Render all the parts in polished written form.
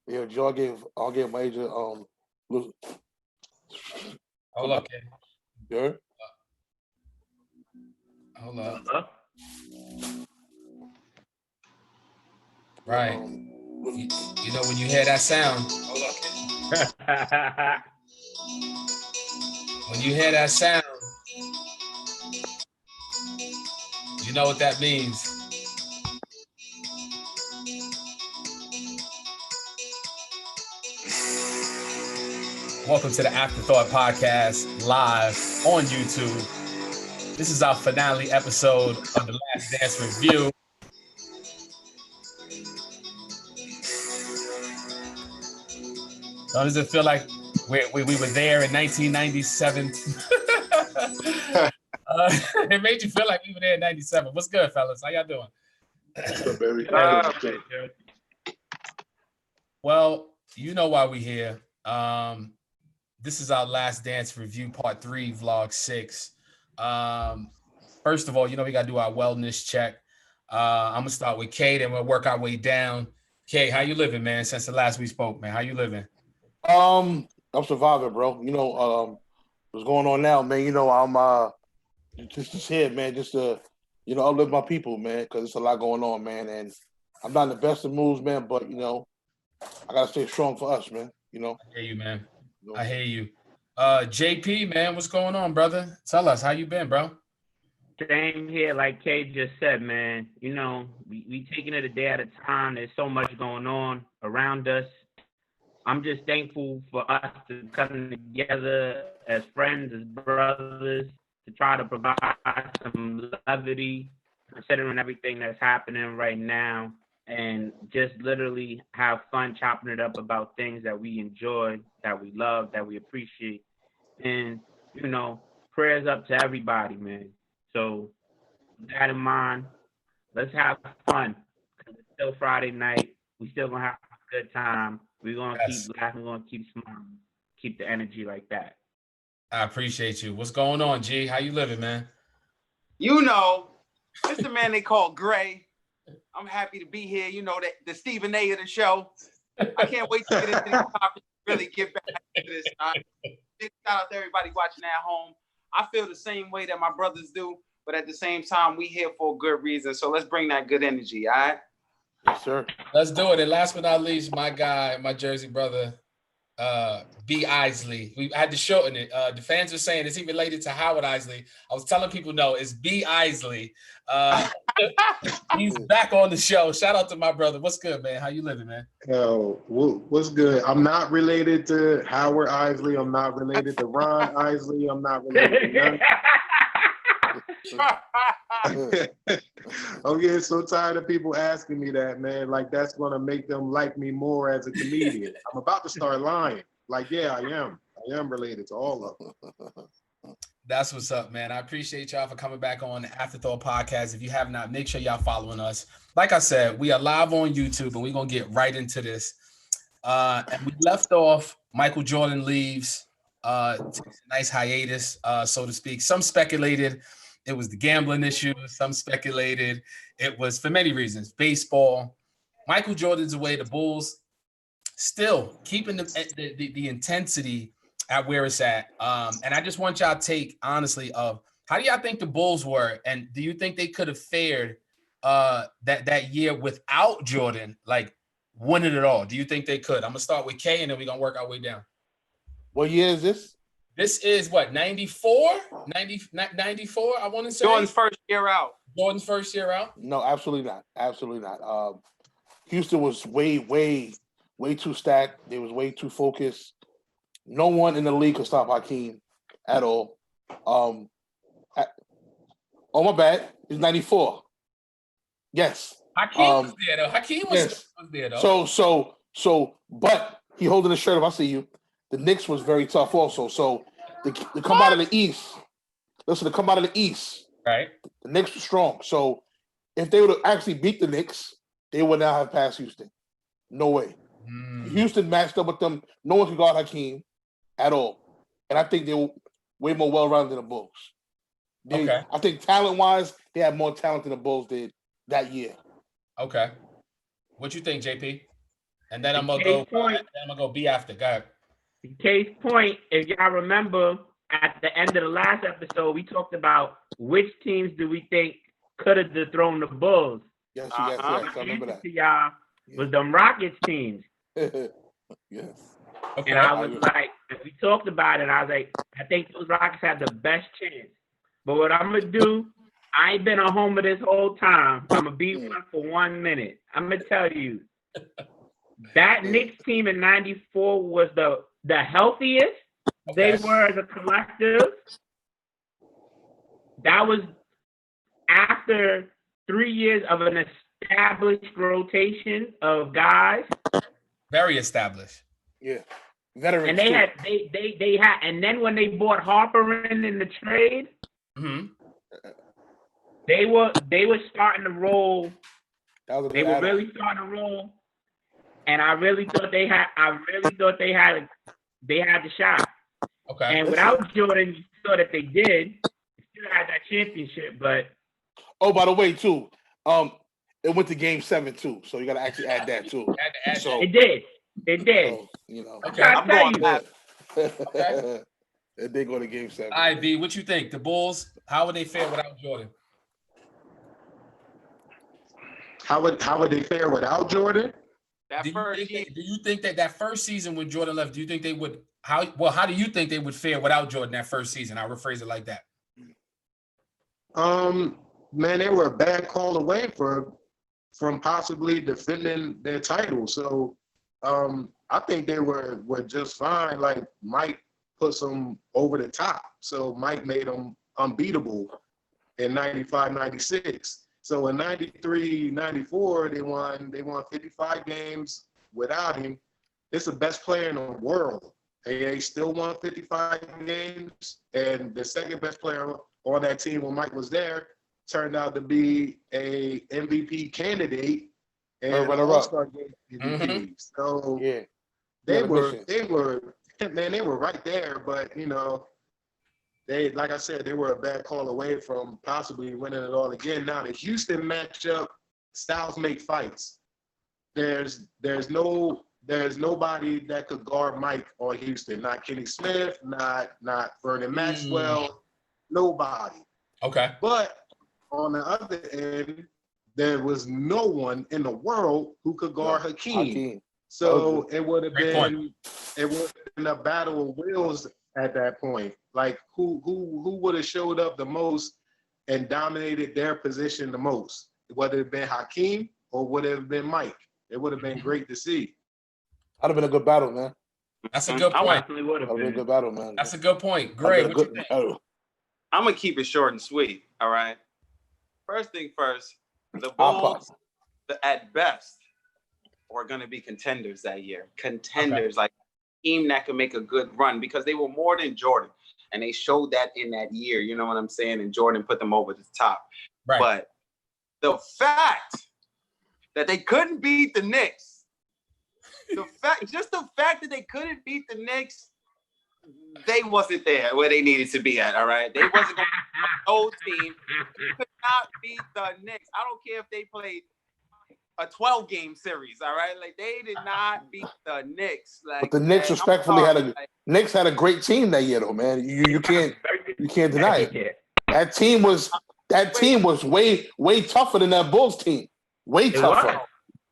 Yeah, Joe, I'll give major Hold up, kid. yeah. Hold up. Huh? Right. You know when you hear that sound, when you hear that sound, you know what that means. Welcome to the Afterthought Podcast live on YouTube. This is our finale episode of the Last Dance Review. Does it feel like we were there in 1997? It made you feel like we were there in 97. What's good, fellas? How y'all doing? Very Okay, good. Well, you know why we're here. This is our Last Dance Review Part 3, Vlog 6. First of all, you know we got to do our wellness check. I'm going to start with Kate and we'll work our way down. Kate, how you living, man, since the last we spoke, man? How you living? I'm surviving, bro. What's going on now, man? I'm just here, man, just to uplift my people, man, because there's a lot going on, man, and I'm not in the best of moods, man, but I gotta stay strong for us, man. I hear you, man. I hear you. JP, man, what's going on, brother? Tell us how you been, bro. Same here, like Kay just said, man. We taking it a day at a time. There's so much going on around us. I'm just thankful for us to come together as friends, as brothers, to try to provide some levity, considering everything that's happening right now, and just literally have fun chopping it up about things that we enjoy, that we love, that we appreciate. And, prayers up to everybody, man. So, with that in mind, let's have fun. Because it's still Friday night. We still going to have a good time. We're going to keep laughing. We're going to keep smiling. Keep the energy like that. I appreciate you. What's going on, G? How you living, man? It's the man they call Gray. I'm happy to be here. The Stephen A of the show. I can't wait to get into these topics, really get back to this. Big shout out to everybody watching at home. I feel the same way that my brothers do, but at the same time, we here for a good reason. So let's bring that good energy, all right? Yes, sir. Let's do it. And last but not least, my guy, my Jersey brother, B. Isley. We had to shorten it. The fans were saying, is he related to Howard Isley? I was telling people, no, it's B. Isley. He's back on the show. Shout out to my brother. What's good, man? How you living, man? What's good? I'm not related to Howard Isley. I'm not related to Ron Isley. I'm not related to none. I'm getting so tired of people asking me that, man. Like, that's going to make them like me more as a comedian. I'm about to start lying. Like, yeah, I am. I am related to all of them. That's what's up, man. I appreciate y'all for coming back on the Afterthought Podcast. If you have not, make sure y'all following us. Like I said, we are live on YouTube, and we're going to get right into this. And we left off, Michael Jordan leaves, takes a nice hiatus, so to speak. Some speculated it was the gambling issue. Some speculated it was for many reasons. Baseball. Michael Jordan's away. The Bulls still keeping the intensity at where it's at. And I just want y'all take, honestly, of how do y'all think the Bulls were? And do you think they could have fared that year without Jordan, like winning it all? Do you think they could? I'm going to start with Kay, and then we're going to work our way down. What year is this? This is what, 94, I want to say. Jordan's first year out. Jordan's first year out? No, absolutely not. Absolutely not. Houston was way too stacked. They was way too focused. No one in the league could stop Hakeem at all. Oh, my bad. It's 94. Yes. Hakeem was there, though. Hakeem was there, though. So, but he holding the shirt up. I see you. The Knicks was very tough also. So, they come out of the East. Listen, to come out of the East. Right. The Knicks were strong. So, if they would have actually beat the Knicks, they would now have passed Houston. No way. Houston matched up with them. No one could guard Hakeem at all. And I think they were way more well-rounded than the Bulls. I think talent-wise, they had more talent than the Bulls did that year. Okay. What you think, JP? And then I'm gonna Case go. point. Then I'm gonna go B after. Go ahead. Case point, if y'all remember at the end of the last episode, we talked about which teams do we think could have dethroned the Bulls. Yes, Uh-huh. yes, yes. I remember answer that. to y'all was them Rockets teams. Yes. Okay. And I was like, we talked about it. I was like, I think those Rockets have the best chance. But what I'm gonna do, I ain't been a homer this whole time. I'm gonna be one for 1 minute. I'm gonna tell you, that Knicks team in '94 was the healthiest they were as a collective. That was after 3 years of an established rotation of guys. Very established. Yeah. Veterans. And they too. had they had, and then when they bought Harper in the trade, Mm-hmm. they were starting to roll. That was a They good were add-on. really starting to roll, and I really thought they had the shot. Okay. And without Jordan, you saw that they did. They still had that championship, but Oh, by the way, too, it went to Game 7 too, so you got to actually add that too. Had to add So, it did. It did. so, you know, Okay. I'm I'm trying to going tell you. back. it did go to Game 7. All right, B. What you think? The Bulls? How would they fare without Jordan? How would they fare without Jordan? That first year, Do you think that first season when Jordan left? Do you think they would? How do you think they would fare without Jordan that first season? I'll rephrase it like that. Man, they were a bad call away from possibly defending their title. So I think they were just fine. Like Mike puts them over the top. So Mike made them unbeatable in 95, 96. So in 93, 94, they won 55 games without him. It's the best player in the world. They still won 55 games. And the second best player on that team when Mike was there turned out to be a MVP candidate and an All-Star game MVP. Mm-hmm. So Yeah. they were right there, but you know, they, like I said, they were a bad call away from possibly winning it all again. Now the Houston matchup, styles make fights. There's nobody that could guard Mike on Houston. Not Kenny Smith, not Vernon Maxwell, nobody. Okay. But on the other end, there was no one in the world who could guard Hakeem. So it would have been a battle of wills at that point. Like who would have showed up the most and dominated their position the most? Would it have been Hakeem or would it have been Mike? It would have been great to see. That'd have been a good battle, man. That's a good I point. definitely would have That'd been a been. good battle, man. That's a good point. Great. That'd been a good battle. I'm gonna keep it short and sweet. All right. First thing first, the Bulls, at best, are gonna be contenders that year. Contenders, like a team that can make a good run because they were more than Jordan, and they showed that in that year. You know what I'm saying? And Jordan put them over the top. Right. But the fact that they couldn't beat the Knicks, the fact that they couldn't beat the Knicks, they wasn't there where they needed to be at, all right? They wasn't going to be a whole team. They could not beat the Knicks. I don't care if they played a 12-game series, all right? Like, they did not beat the Knicks. Like, But the Knicks man, respectfully Knicks had a great team that year, though, man. You can't deny it. That team was way tougher than that Bulls team. Way tougher.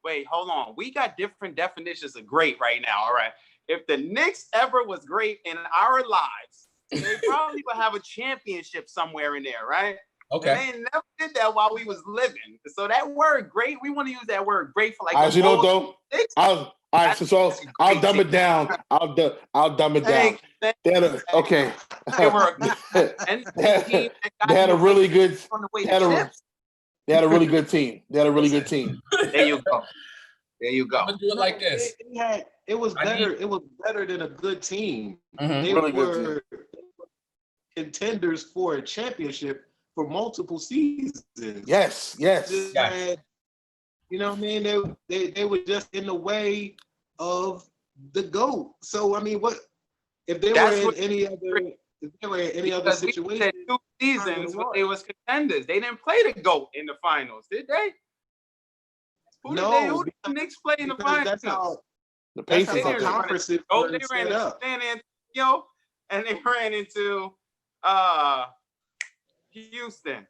Wait, hold on. We got different definitions of great right now, all right? If the Knicks ever was great in our lives, they probably would have a championship somewhere in there, right? Okay. And they never did that while we was living. So that word "great," we want to use that word "great" for like. You know, though. I'll dumb it down. I'll dumb it down. They had a really good. They had a really good team. There you go. I'm gonna do it like this. It was better. It was better than a good team. Mm-hmm. They Really were contenders for a championship for multiple seasons. Yes. You know what I mean? They were just in the way of the GOAT. So I mean, what if they were in any other situation? We said 2 seasons when they was contenders. They didn't play the GOAT in the finals, did they? Who did the Knicks play in the finals? The That's Pacers how are the good. conferences Oh, were they ran set into up. San Antonio, and they ran into Houston.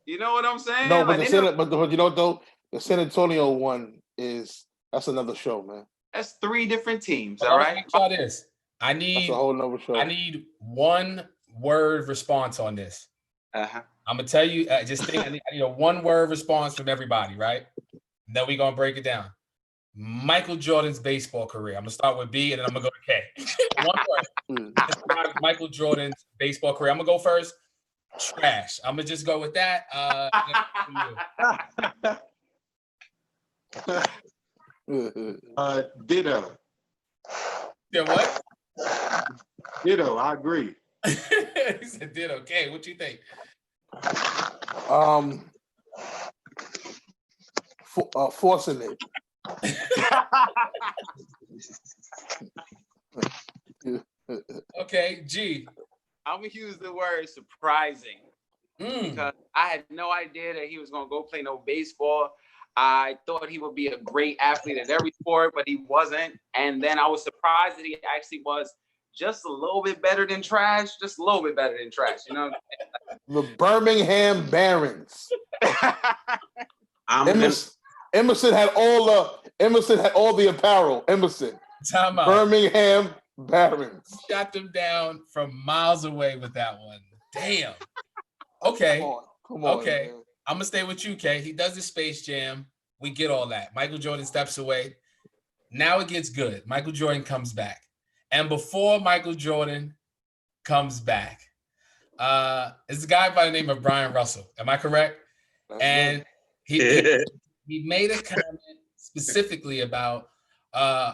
You know what I'm saying? No, but Like, but you know what though? The San Antonio one that's another show, man. that's 3 different teams. But All let me right. ask y'all this. I That's need a whole nother show. I need one word response on this. Uh-huh. I'm gonna tell you. I need a one word response from everybody, right? And then we're gonna break it down. Michael Jordan's baseball career. I'm gonna start with B, and then I'm gonna go to K. One word. Describe Michael Jordan's baseball career. I'm gonna go first. Trash. I'm gonna just go with that. Ditto. Yeah, what? Ditto. I agree. He said did okay. What you think? Forcing it. Okay, G. I'm gonna use the word surprising because I had no idea that he was gonna go play no baseball. I thought he would be a great athlete at every sport, but he wasn't. And then I was surprised that he actually was just a little bit better than trash, just a little bit better than trash. You know, The Birmingham Barons. Emerson had all the apparel. Emerson. Time out. Birmingham Barons. Shot them down from miles away with that one. Damn. Okay. Come on. Okay. Man. I'm gonna stay with you, Kay. He does the Space Jam. We get all that. Michael Jordan steps away. Now it gets good. Michael Jordan comes back. And before Michael Jordan comes back, it's a guy by the name of Brian Russell. Am I correct? And he made a comment specifically about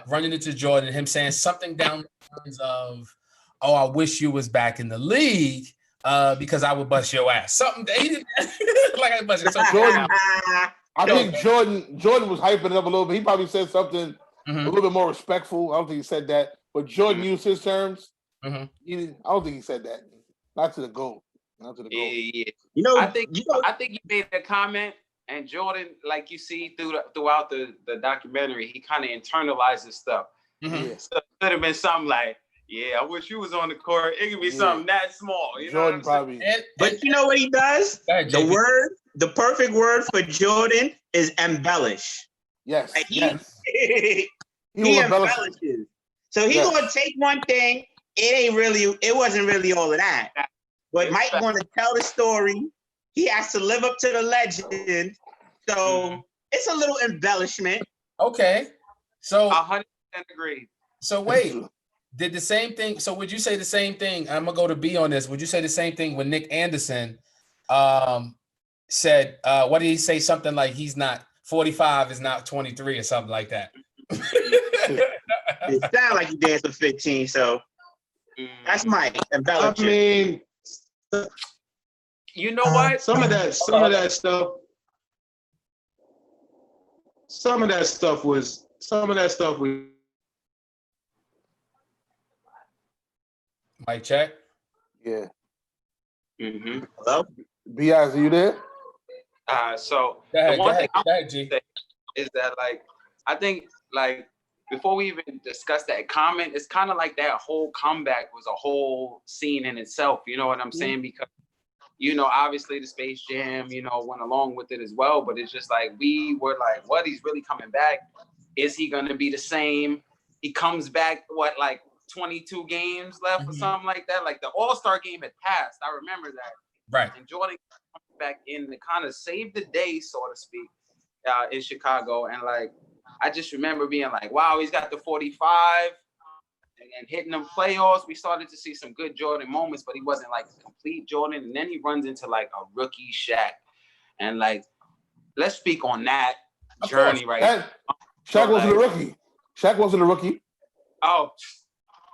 running into Jordan and him saying something down the lines of, "Oh, I wish you was back in the league because I would bust your ass." Something that he didn't like I bust Jordan. I think Jordan was hyping it up a little bit. He probably said something a little bit more respectful. I don't think he said that, but Jordan used his terms. I don't think he said that. Not to the GOAT. Not to the GOAT. Yeah. You know, I think he made a comment, and Jordan, like you see throughout the documentary, he kind of internalizes stuff. So it could have been something like, "Yeah, I wish you was on the court." It could be something that small. You Jordan know what I'm probably. but you know what he does? The perfect word for Jordan is embellish. Yes. Like He embellishes. So he's gonna take one thing. It wasn't really all of that. But Mike gonna tell the story. He has to live up to the legend. So it's a little embellishment. Okay. So 100% agree. So wait, did the same thing? So would you say the same thing? I'm gonna go to B on this. Would you say the same thing when Nick Anderson said, what did he say? Something like he's not 45 is not 23 or something like that. It sounds like he danced for 15, so that's Mike embellishing. I mean, you know what? Some of that stuff was. Mike check. Yeah. Hello? B.I.S., are you there? So Go ahead, the one go thing ahead, G. is that, like, I think, like, before we even discuss that comment, it's kind of like that whole comeback was a whole scene in itself. You know what I'm saying? Because, you know, obviously the Space Jam, you know, went along with it as well. But it's just like, we were like, what? He's really coming back. Is he going to be the same? He comes back, what, like 22 games left or something like that? Like the All-Star game had passed. I remember that. Right. And Jordan comes back in to kind of save the day, so to speak, in Chicago. And, like, I just remember being like, wow, he's got the 45 and hitting them playoffs. We started to see some good Jordan moments, but he wasn't like a complete Jordan. And then he runs into like a rookie Shaq. And, like, let's speak on that journey right now. Shaq wasn't a rookie. Shaq wasn't a rookie. Oh,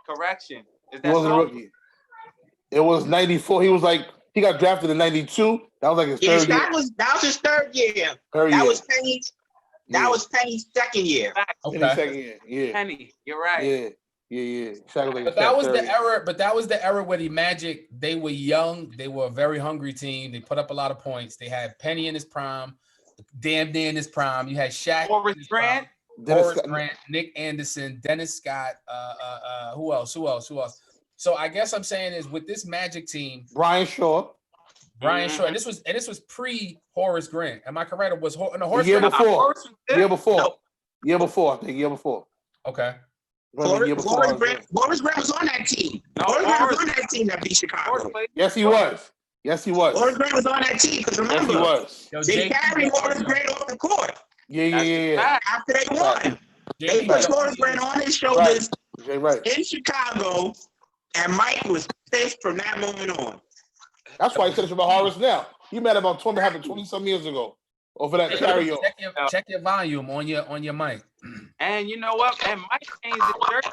correction. Is that He wasn't a rookie. It was 94. He got drafted in 92. That was like his third year. That was his third year. That was Penny's second year. Okay. Yeah. Penny, you're right. Yeah. Shaq was like But that was the era. But that was the era where the Magic, they were young. They were a very hungry team. They put up a lot of points. They had Penny in his prime, damn near in his prime. You had Shaq. Horace Grant. Horace Grant, Nick Anderson, Dennis Scott. Who else? So I guess I'm saying is with this Magic team, Brian Shaw. And this was pre Horace Grant. Am I correct? Or was Horace year Grant? before? Year before. I think year before. Okay. Horace Grant was on that team. Horace Grant was on that team that beat Chicago. Yes, he was. Horace Grant was on that team because remember, yes, he was. They carried Horace Grant off the court. Yeah. After they won, they put Horace Grant on his shoulders in Chicago, and Mike was pissed from that moment on. That's why he said it's about Horace now. He met about 20-some years ago over that carry-on. Check your volume on your mic. And you know what? And Mike changed the shirt.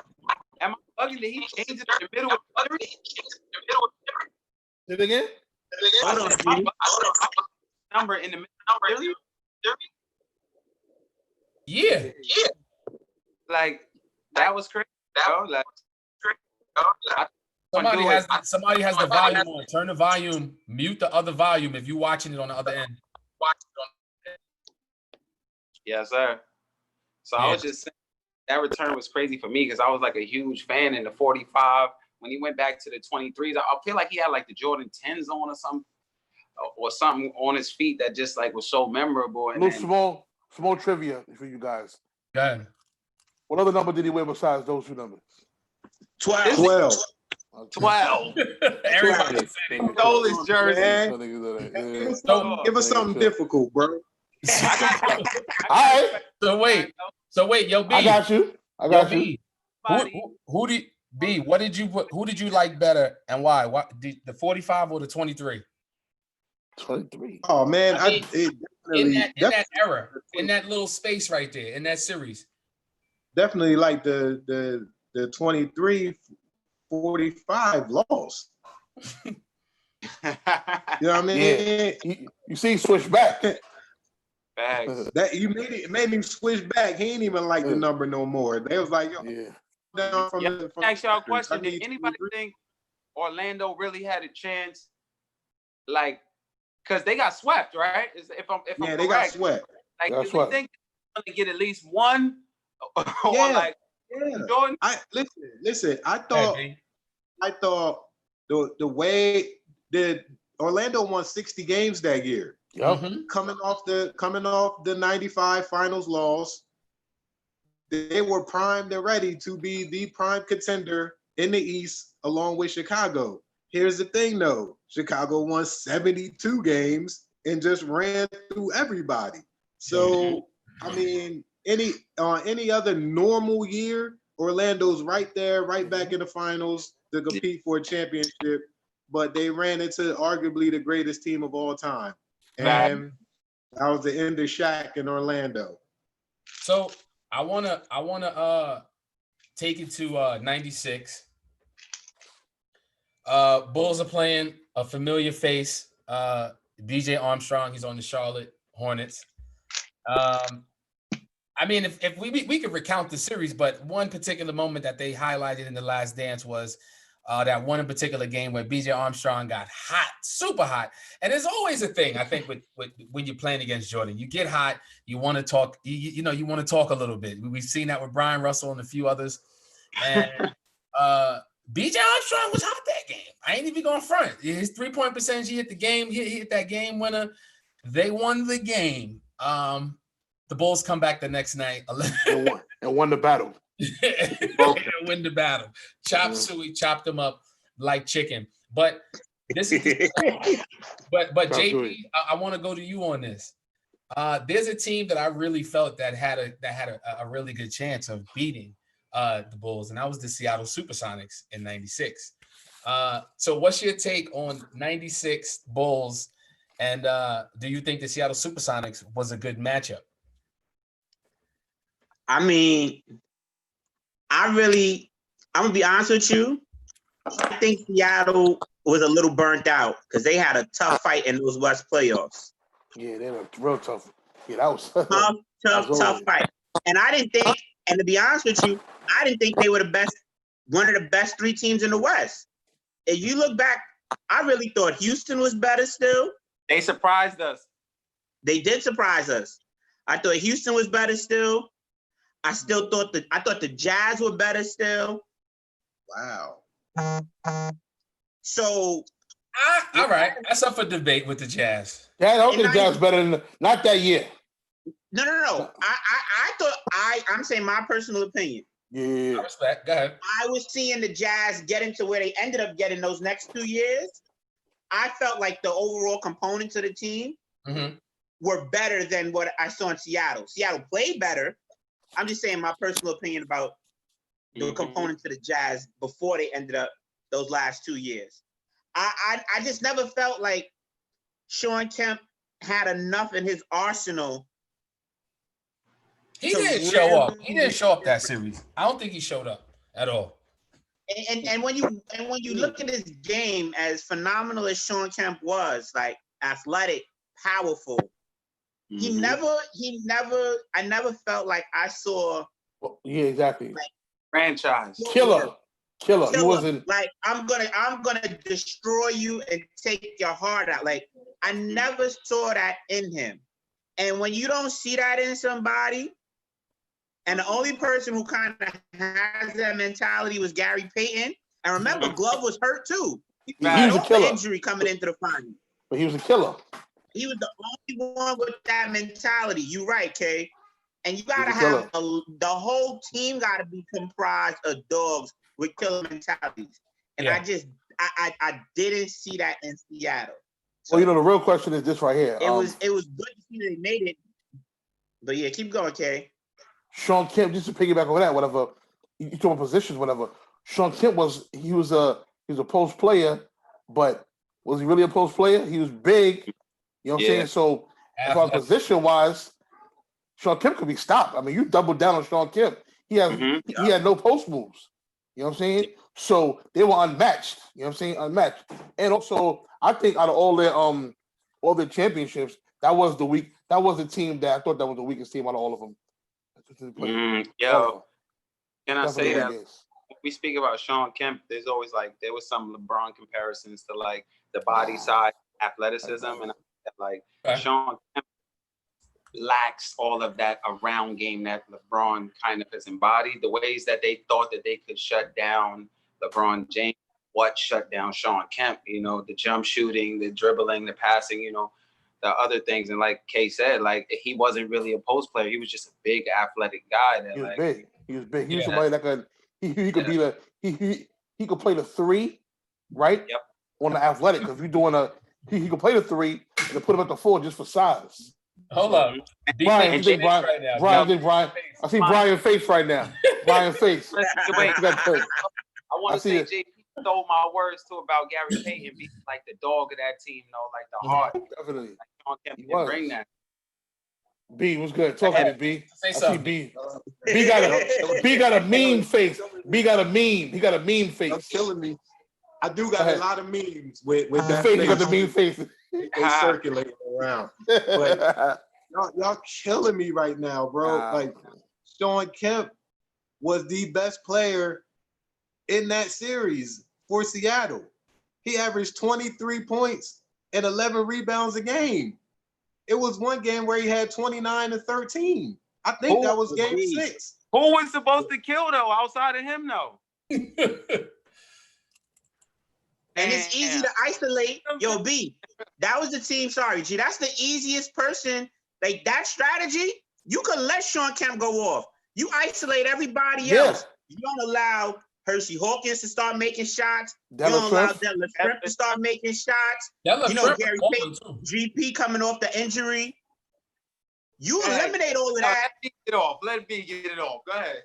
Am I bugging that he changed it in the middle of the series? Say it again? Hold on. Number in the middle of the series? Yeah. Like, that was crazy. Somebody has the volume on. Turn the volume, mute the other volume if you're watching it on the other end. Yes, sir. So I was just saying that return was crazy for me because I was like a huge fan in the 45. When he went back to the 23s, I feel like he had like the Jordan 10s on or something on his feet that just like was so memorable. And small trivia for you guys. Go ahead. What other number did he wear besides those two numbers? 12. 12. Everybody stole his jersey. Give us something difficult, bro. All right. So wait, yo, B. I got you. B. Who did you like better and why? What the 45 or the 23? 23. Oh man, in that era, in that little space right there, in that series. Definitely like the 23 45 loss. You know what I mean? Yeah. You see, switch back. Bags. That it made him switch back. He ain't even like the number no more. They was like, yo, down from ask y'all a question. Did anybody think Orlando really had a chance? Like, because they got swept, right? If I'm correct. They got swept. Like, do you think they're gonna get at least one? Jordan? Listen. I thought the way that Orlando won 60 games that year. Yep. Coming off the 95 finals loss, they were primed and ready to be the prime contender in the East along with Chicago. Here's the thing though, Chicago won 72 games and just ran through everybody. So, I mean, any other normal year, Orlando's right there, right back in the finals to compete for a championship, but they ran into arguably the greatest team of all time. And that was the end of Shaq in Orlando. So I wanna take it to 96. Bulls are playing a familiar face. DJ Armstrong, he's on the Charlotte Hornets. I mean, if we could recount the series, but one particular moment that they highlighted in The Last Dance was that one in particular game where BJ Armstrong got hot, super hot. And there's always a thing, I think, with when you're playing against Jordan. You get hot, you want to talk, you want to talk a little bit. We've seen that with Brian Russell and a few others. And BJ Armstrong was hot that game. I ain't even going front. His 3-point percentage, he hit the game, he hit that game winner. They won the game. The Bulls come back the next night and won the battle. Win the battle. Chop Suey, chopped them up like chicken. But this is but JP, I want to go to you on this. There's a team that I really felt that had a really good chance of beating the Bulls, and that was the Seattle Supersonics in 96. So what's your take on 96 Bulls, and do you think the Seattle Supersonics was a good matchup? I mean, I'm gonna be honest with you. I think Seattle was a little burnt out because they had a tough fight in those West playoffs. Yeah, they were real tough. Yeah, that was tough fight. And I didn't think, and to be honest with you, I didn't think they were one of the best three teams in the West. If you look back, I really thought Houston was better still. They surprised us. They did surprise us. I thought Houston was better still. I still thought the Jazz were better still. Wow. So all right, that's up for debate with the Jazz. Yeah, I don't think the Jazz better than not that year. No. I'm saying my personal opinion. Yeah. I respect. Go ahead. I was seeing the Jazz get into where they ended up getting those next 2 years. I felt like the overall components of the team were better than what I saw in Seattle. Seattle played better. I'm just saying my personal opinion about the components of the Jazz before they ended up those last 2 years. I just never felt like Sean Kemp had enough in his arsenal. He didn't show up. He didn't show up that series. I don't think he showed up at all. And when you look at his game, as phenomenal as Sean Kemp was, like athletic, powerful, I never felt like I saw. Yeah, exactly. Like, franchise killer. He wasn't like I'm gonna destroy you and take your heart out. Like I never saw that in him. And when you don't see that in somebody, and the only person who kind of has that mentality was Gary Payton. And remember, Glove was hurt too. He was a killer. Injury coming into the final. But he was a killer. He was the only one with that mentality. You're right, Kay. And you gotta have the whole team gotta be comprised of dogs with killer mentalities. And I didn't see that in Seattle. So well, the real question is this right here. It was good to see that they made it. But yeah, keep going, Kay. Sean Kemp, just to piggyback on that, whatever, you talk about positions, whatever. Sean Kemp was a post player, but was he really a post player? He was big, you know what I'm saying? So as far as position wise, Sean Kemp could be stopped. I mean, you double down on Sean Kemp. He had no post moves. You know what I'm saying? So they were unmatched. You know what I'm saying? Unmatched. And also, I think out of all their championships, that was the team that I thought that was the weakest team out of all of them. Yo, can I say that? When we speak about Sean Kemp, there was some LeBron comparisons to like the body size, athleticism, and like Sean Kemp lacks all of that around game that LeBron kind of has embodied. The ways that they thought that they could shut down LeBron James, what shut down Sean Kemp, the jump shooting, the dribbling, the passing, the other things. And like Kay said, like he wasn't really a post player. He was just a big athletic guy. He was big. He was somebody that he could play the three, right? Yep. On the athletic. Because you're doing he could play the three and put him at the four just for size. Hold on. Brian. I see Brian's face right now. Brian's face. Wait, I want to say JP stole my words too about Gary Payton being like the dog of that team, like the heart. Definitely. Like Sean Kemp didn't bring that. B, what's good? Talk to me, B. Say something. B got a mean face. B got a mean. He got a mean face. You're killing me. I do got a lot of memes with that face. face. You got the mean face. They circulating around. But y'all killing me right now, bro. Like Sean Kemp was the best player in that series for Seattle. He averaged 23 points and 11 rebounds a game. It was one game where he had 29 and 13. I think that was game 6. Who was supposed to kill though outside of him though? And it's easy to isolate. Yo, B, that was the team. Sorry, G. That's the easiest person. Like that strategy, you can let Sean Kemp go off. You isolate everybody else. You don't allow Hershey Hawkins to start making shots. You don't allow Detlef Schrempf to start making shots. Gary Payton, GP coming off the injury. You eliminate all of that. Let B get it off. Go ahead.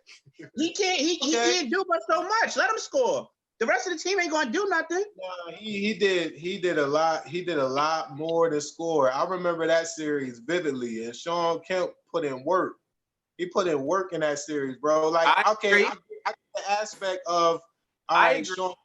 He can't do but so much. Let him score. The rest of the team ain't gonna do nothing. No, he did a lot. He did a lot more than score. I remember that series vividly, and Sean Kemp put in work. He put in work in that series, bro. Like, I get the aspect of Sean Kemp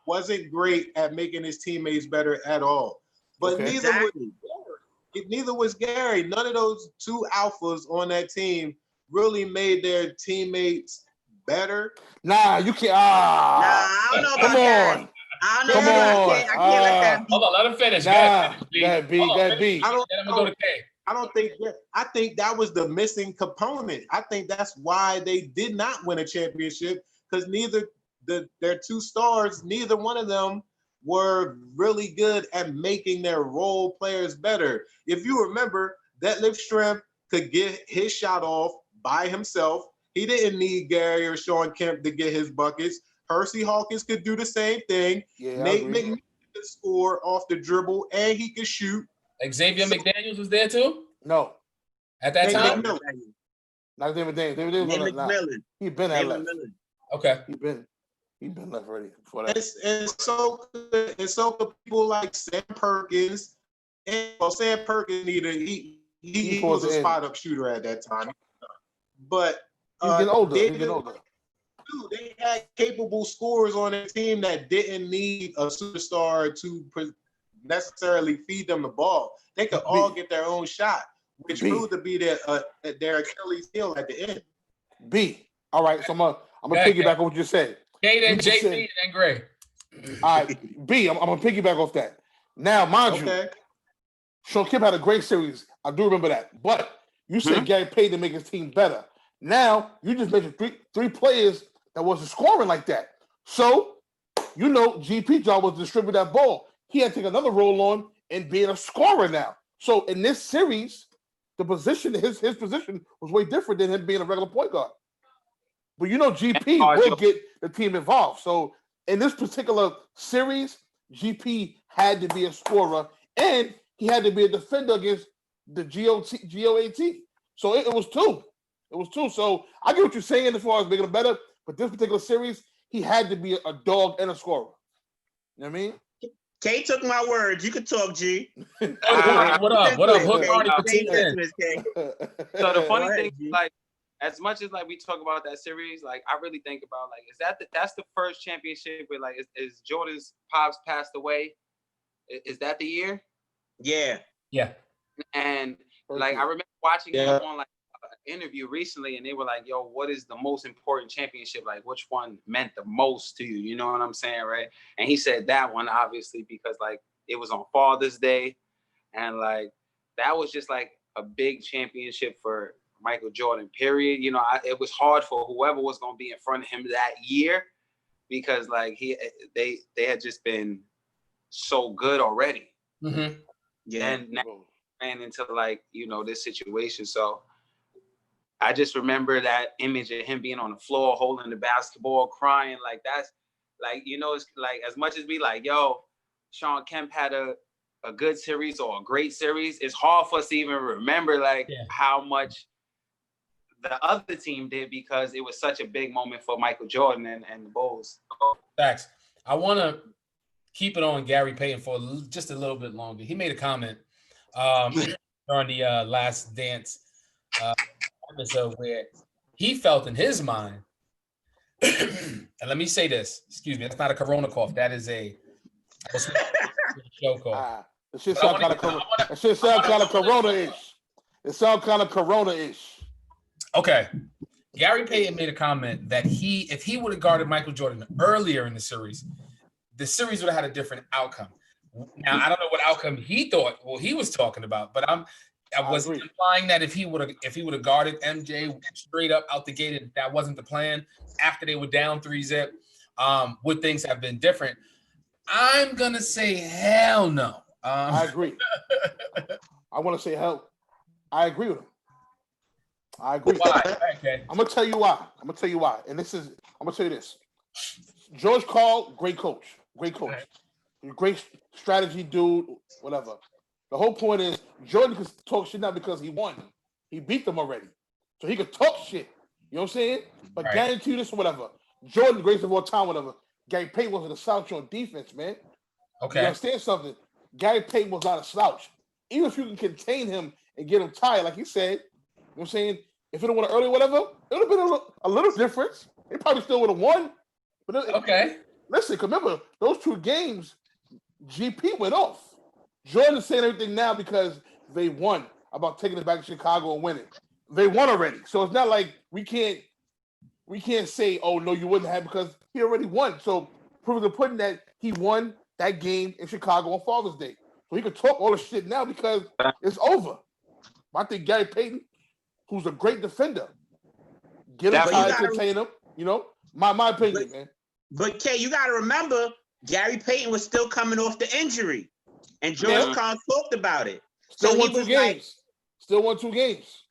wasn't great at making his teammates better at all. But neither was Gary. None of those two alphas on that team really made their teammates better. Nah, you can't. I don't know about that. I don't know. I can't let that be. Hold on, let him finish. Go ahead, B. Then I'm gonna go to K. I don't think that. I think that was the missing component. I think that's why they did not win a championship, because their two stars, neither one of them were really good at making their role players better. If you remember, Detlef Schrempf could get his shot off by himself. He didn't need Gary or Sean Kemp to get his buckets. Percy Hawkins could do the same thing. Yeah, Nate McMillan could score off the dribble, and he could shoot. Xavier McDaniels was there too No, at that Nate time. McMillan. not David Daniels. David Nate Daniels was McMillan. he been Nate at left. McMillan. Okay. He been left already before that. And so could people like Sam Perkins. And Sam Perkins he was a spot up shooter at that time. But He's getting older. they He's getting older. They had capable scorers on their team that didn't need a superstar to necessarily feed them the ball. They could all get their own shot, which proved to be their Achilles heel at the end. B. All right, so I'm gonna piggyback on what you said. K then You just JP said- and then Gray. All right, B. I'm gonna piggyback off that. Now, mind you, Okay. Sean Kemp had a great series. I do remember that. But you said Gary Payton to make his team better. Now you just mentioned three players that wasn't scoring like that. So GP job was to distribute that ball. He had to take another role on and being a scorer now. So in this series, the position, his position was way different than him being a regular point guard. But GP will get the team involved. So in this particular series, GP had to be a scorer and he had to be a defender against the GOAT. So it was two. It was two. So I get what you're saying as far as making it better, but this particular series, he had to be a dog and a scorer. You know what I mean? K took my words. You can talk, G. What up? Hook already for Say two this, in. Miss K. So the funny Go ahead, thing, G. like, as much as like we talk about that series, like I really think about like, is that's the first championship where like is Jordan's pops passed away? Is that the year? Yeah. Yeah. And like I remember watching him on like an interview recently, and they were like, "Yo, what is the most important championship? Like, which one meant the most to you?" You know what I'm saying, right? And he said that one, obviously, because like it was on Father's Day, and like that was just like a big championship for Michael Jordan. Period. It was hard for whoever was going to be in front of him that year, because like they had just been so good already. Mm-hmm. Yeah. And now ran into like this situation. So I just remember that image of him being on the floor holding the basketball, crying. Like that's like it's like as much as we like, yo, Sean Kemp had a good series or a great series, it's hard for us to even remember like how much the other team did, because it was such a big moment for Michael Jordan and the Bulls. Facts. I want to keep it on Gary Payton for just a little bit longer. He made a comment during the Last Dance episode where he felt in his mind, and let me say this, excuse me, that's not a Corona cough. That is a show cough. It should sound kind of Corona-ish. It sounds kind of Corona-ish. Okay. Gary Payton made a comment that if he would have guarded Michael Jordan earlier in the series would have had a different outcome. Now, I don't know what outcome he thought, he was talking about, but I was implying that if he would have guarded MJ straight up out the gate, and that wasn't the plan after they were down 3-0, would things have been different? I'm gonna say hell no. I agree. I want to say hell. I agree with him. I agree. Why? Okay. I'm gonna tell you why. And I'm gonna tell you this. George Karl, great coach. Great strategy dude, whatever. The whole point is Jordan could talk shit now because he won. He beat them already. So he could talk shit. You know what I'm saying? But guarantee you this or whatever. Jordan, greatest of all time, whatever. Gary Payton wasn't a slouch on defense, man. Okay. You understand something? Gary Payton was not a slouch. Even if you can contain him and get him tired, like he said, you know what I'm saying? If it would have won early, whatever, it would have been a little difference. They probably still would have won. But okay. Listen, remember, those two games, GP went off. Jordan is saying everything now because they won about taking it back to Chicago and winning. They won already. So it's not like we can't say, oh, no, you wouldn't have, because he already won. So proving the pudding that he won that game in Chicago on Father's Day. So he could talk all the shit now because it's over. But I think Gary Payton, who's a great defender, get him Definitely. tired, contain him. You know, my opinion, man. But Kay, you got to remember, Gary Payton was still coming off the injury, and George Karl talked about it. Still won 2 games. Still won 2 games.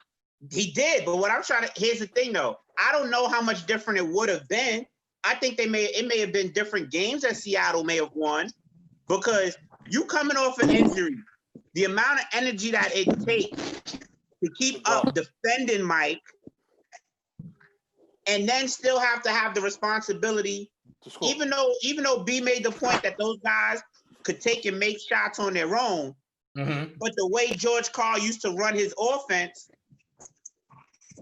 He did, but what I'm trying to here's the thing though. I don't know how much different it would have been. I think it may have been different games that Seattle may have won, because you coming off an injury, the amount of energy that it takes to keep up defending Mike, and then still have to have the responsibility, even though B made the point that those guys could take and make shots on their own. But the way George Karl used to run his offense,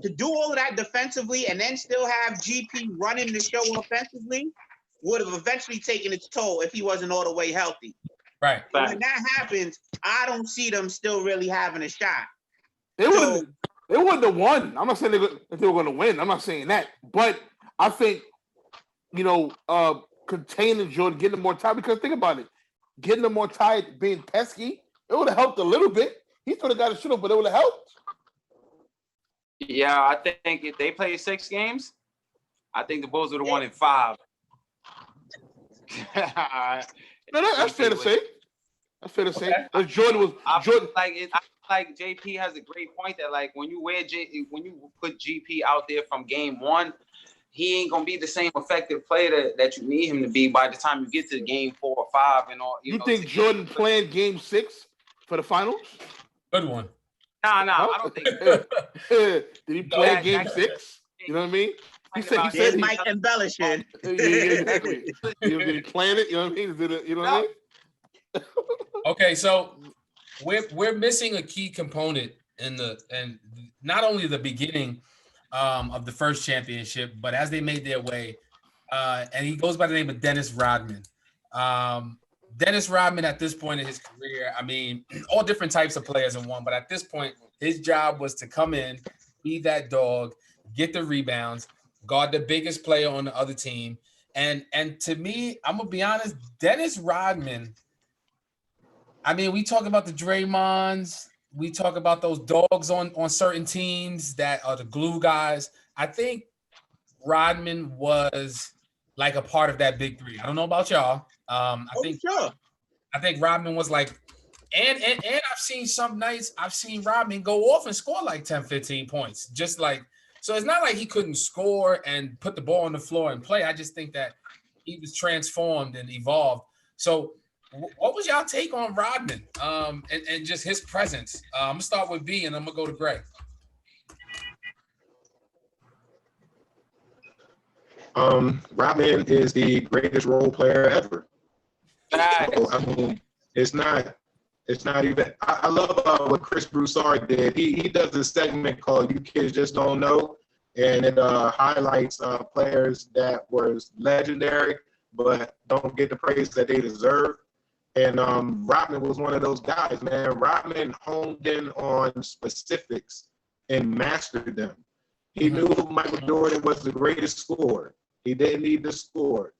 to do all of that defensively and then still have GP running the show offensively would have eventually taken its toll if he wasn't all the way healthy. Right. And when that happens, I don't see them still really having a shot. They wouldn't have won. I'm not saying they were going to win. I'm not saying that. But I think, containing Jordan, getting him more tired, because think about it. Getting him more tired, being pesky, it would have helped a little bit. He could have got a shit up, but it would have helped. Yeah, I think if they played 6 games, I think the Bulls would have won in 5. No, that's fair to say. That's fair to say. Okay. Jordan was. I feel like JP has a great point that like when you put GP out there from game 1, he ain't gonna be the same effective player that you need him to be by the time you get to game 4 or 5 and all. You know, think Jordan planned game 6 for the finals? Good one. Nah, I don't think. Did he play game 6? You know what I mean? He said Mike embellishing. Yeah, exactly. Did he plan it? You know what I mean? You know what I mean? Okay, so we're missing a key component and not only the beginning of the first championship, but as they made their way, and he goes by the name of Dennis Rodman. Dennis Rodman at this point in his career, I mean, all different types of players in one, but at this point, his job was to come in, be that dog, get the rebounds, guard the biggest player on the other team. And to me, I'm gonna be honest, Dennis Rodman, I mean, we talk about the Draymonds, we talk about those dogs on certain teams that are the glue guys. I think Rodman was like a part of that big 3. I don't know about y'all. I think Rodman was like, and I've seen some nights I've seen Rodman go off and score like 10, 15 points. Just like, so it's not like he couldn't score and put the ball on the floor and play. I just think that he was transformed and evolved. So what was y'all take on Rodman and just his presence? I'm gonna start with B and I'm gonna go to Greg. Rodman is the greatest role player ever. So, I mean, it's not even. I love what Chris Broussard did. He does a segment called "You Kids Just Don't Know," and it highlights players that was legendary but don't get the praise that they deserve. And Rodman was one of those guys, man. Rodman honed in on specifics and mastered them. He knew Michael Jordan was the greatest scorer. He didn't need to score.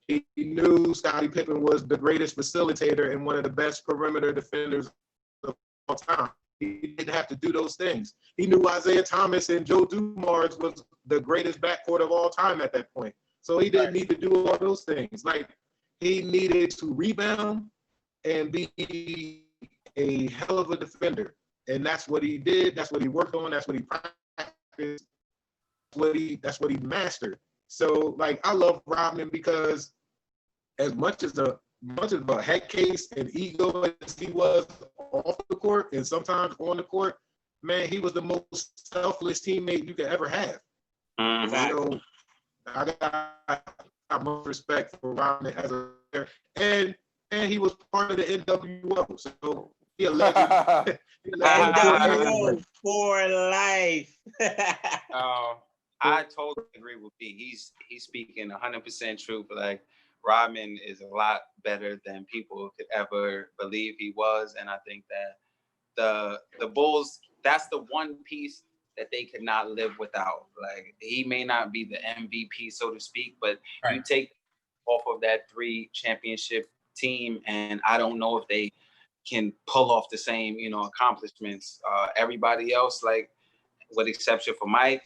He knew Scottie Pippen was the greatest facilitator and one of the best perimeter defenders of all time. He didn't have to do those things. He knew Isaiah Thomas and Joe Dumars was the greatest backcourt of all time at that point. So he didn't need to do all those things. Like, he needed to rebound and be a hell of a defender. And that's what he did. That's what he worked on. That's what he practiced. That's what he mastered. So, like, I love Rodman because as much of a head case and ego as he was off the court and sometimes on the court, man, he was the most selfless teammate you could ever have. So I got much respect for Rodman as a player. And he was part of the NWO. So he a legend. NWO for life. I totally agree with B. He's speaking 100% truth. Like, Rodman is a lot better than people could ever believe he was, and I think that the Bulls, that's the one piece that they could not live without. Like, he may not be the MVP, so to speak, but you take off of that 3 championship team, and I don't know if they can pull off the same, accomplishments. Everybody else, like with exception for Mike,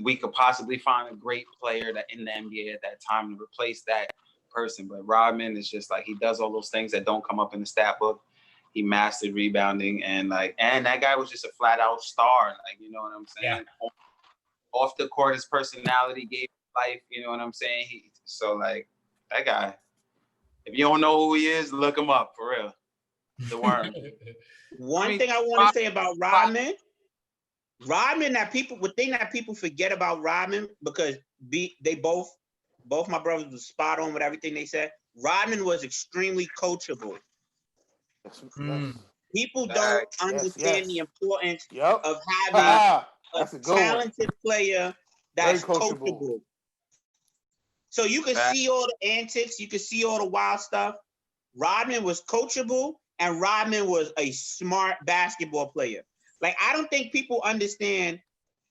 we could possibly find a great player that in the NBA at that time to replace that person. But Rodman is just like, he does all those things that don't come up in the stat book. He mastered rebounding and that guy was just a flat out star. Like, you know what I'm saying? Yeah. Off the court, his personality gave life. You know what I'm saying? That guy. If you don't know who he is, look him up for real. The Worm. One thing I want to say about Rodman, that people forget about Rodman, because both my brothers were spot on with everything they said. Rodman was extremely coachable. People don't understand the importance of having a talented player that's coachable. So you can see all the antics, you can see all the wild stuff. Rodman was coachable, and Rodman was a smart basketball player. Like, I don't think people understand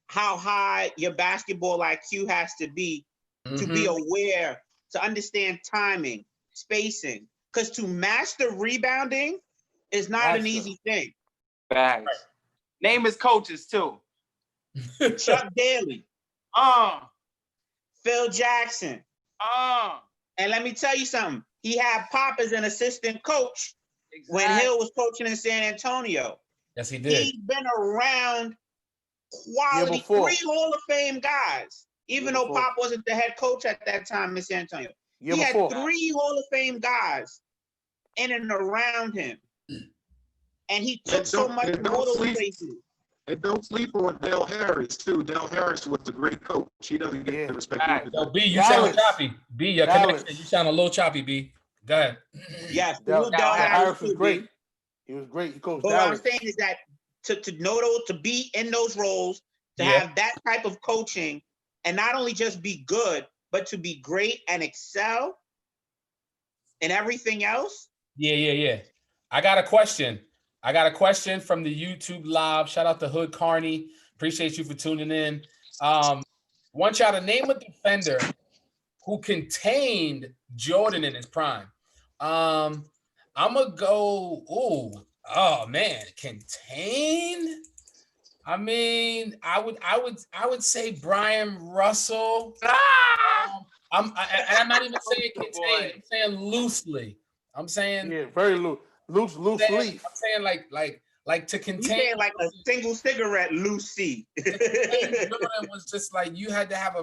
how high your basketball IQ has to be to be aware, to understand timing, spacing. Because to master rebounding is not an easy thing. Facts. Name his coaches too. Chuck Daly. Phil Jackson. And let me tell you something. He had Pop as an assistant coach when Hill was coaching in San Antonio. Yes, he did. He's been around quality 3 Hall of Fame guys, even though Pop wasn't the head coach at that time in San Antonio. He had 3 Hall of Fame guys in and around him. And he took so much more those places. And don't sleep on Dale Harris, too. Dale Harris was a great coach. He doesn't get the respect. Yo, B, you sound choppy. B, your connection, you sound a little choppy, B. Go ahead. Yes, Dale Harris was great. He was great. He coached Dallas. What I'm saying is that to know those, to be in those roles, to have that type of coaching, and not only just be good, but to be great and excel in everything else. Yeah. I got a question from the YouTube live. Shout out to Hood Carney. Appreciate you for tuning in. Want y'all to name a defender who contained Jordan in his prime. I'm gonna go. Contain. I mean, I would say Brian Russell. I'm not even saying contain. I'm saying loosely. I'm saying very loose. Loose leaf. I'm saying like to contain. You're saying like a single cigarette, Lucy. Jordan was just like, you had to have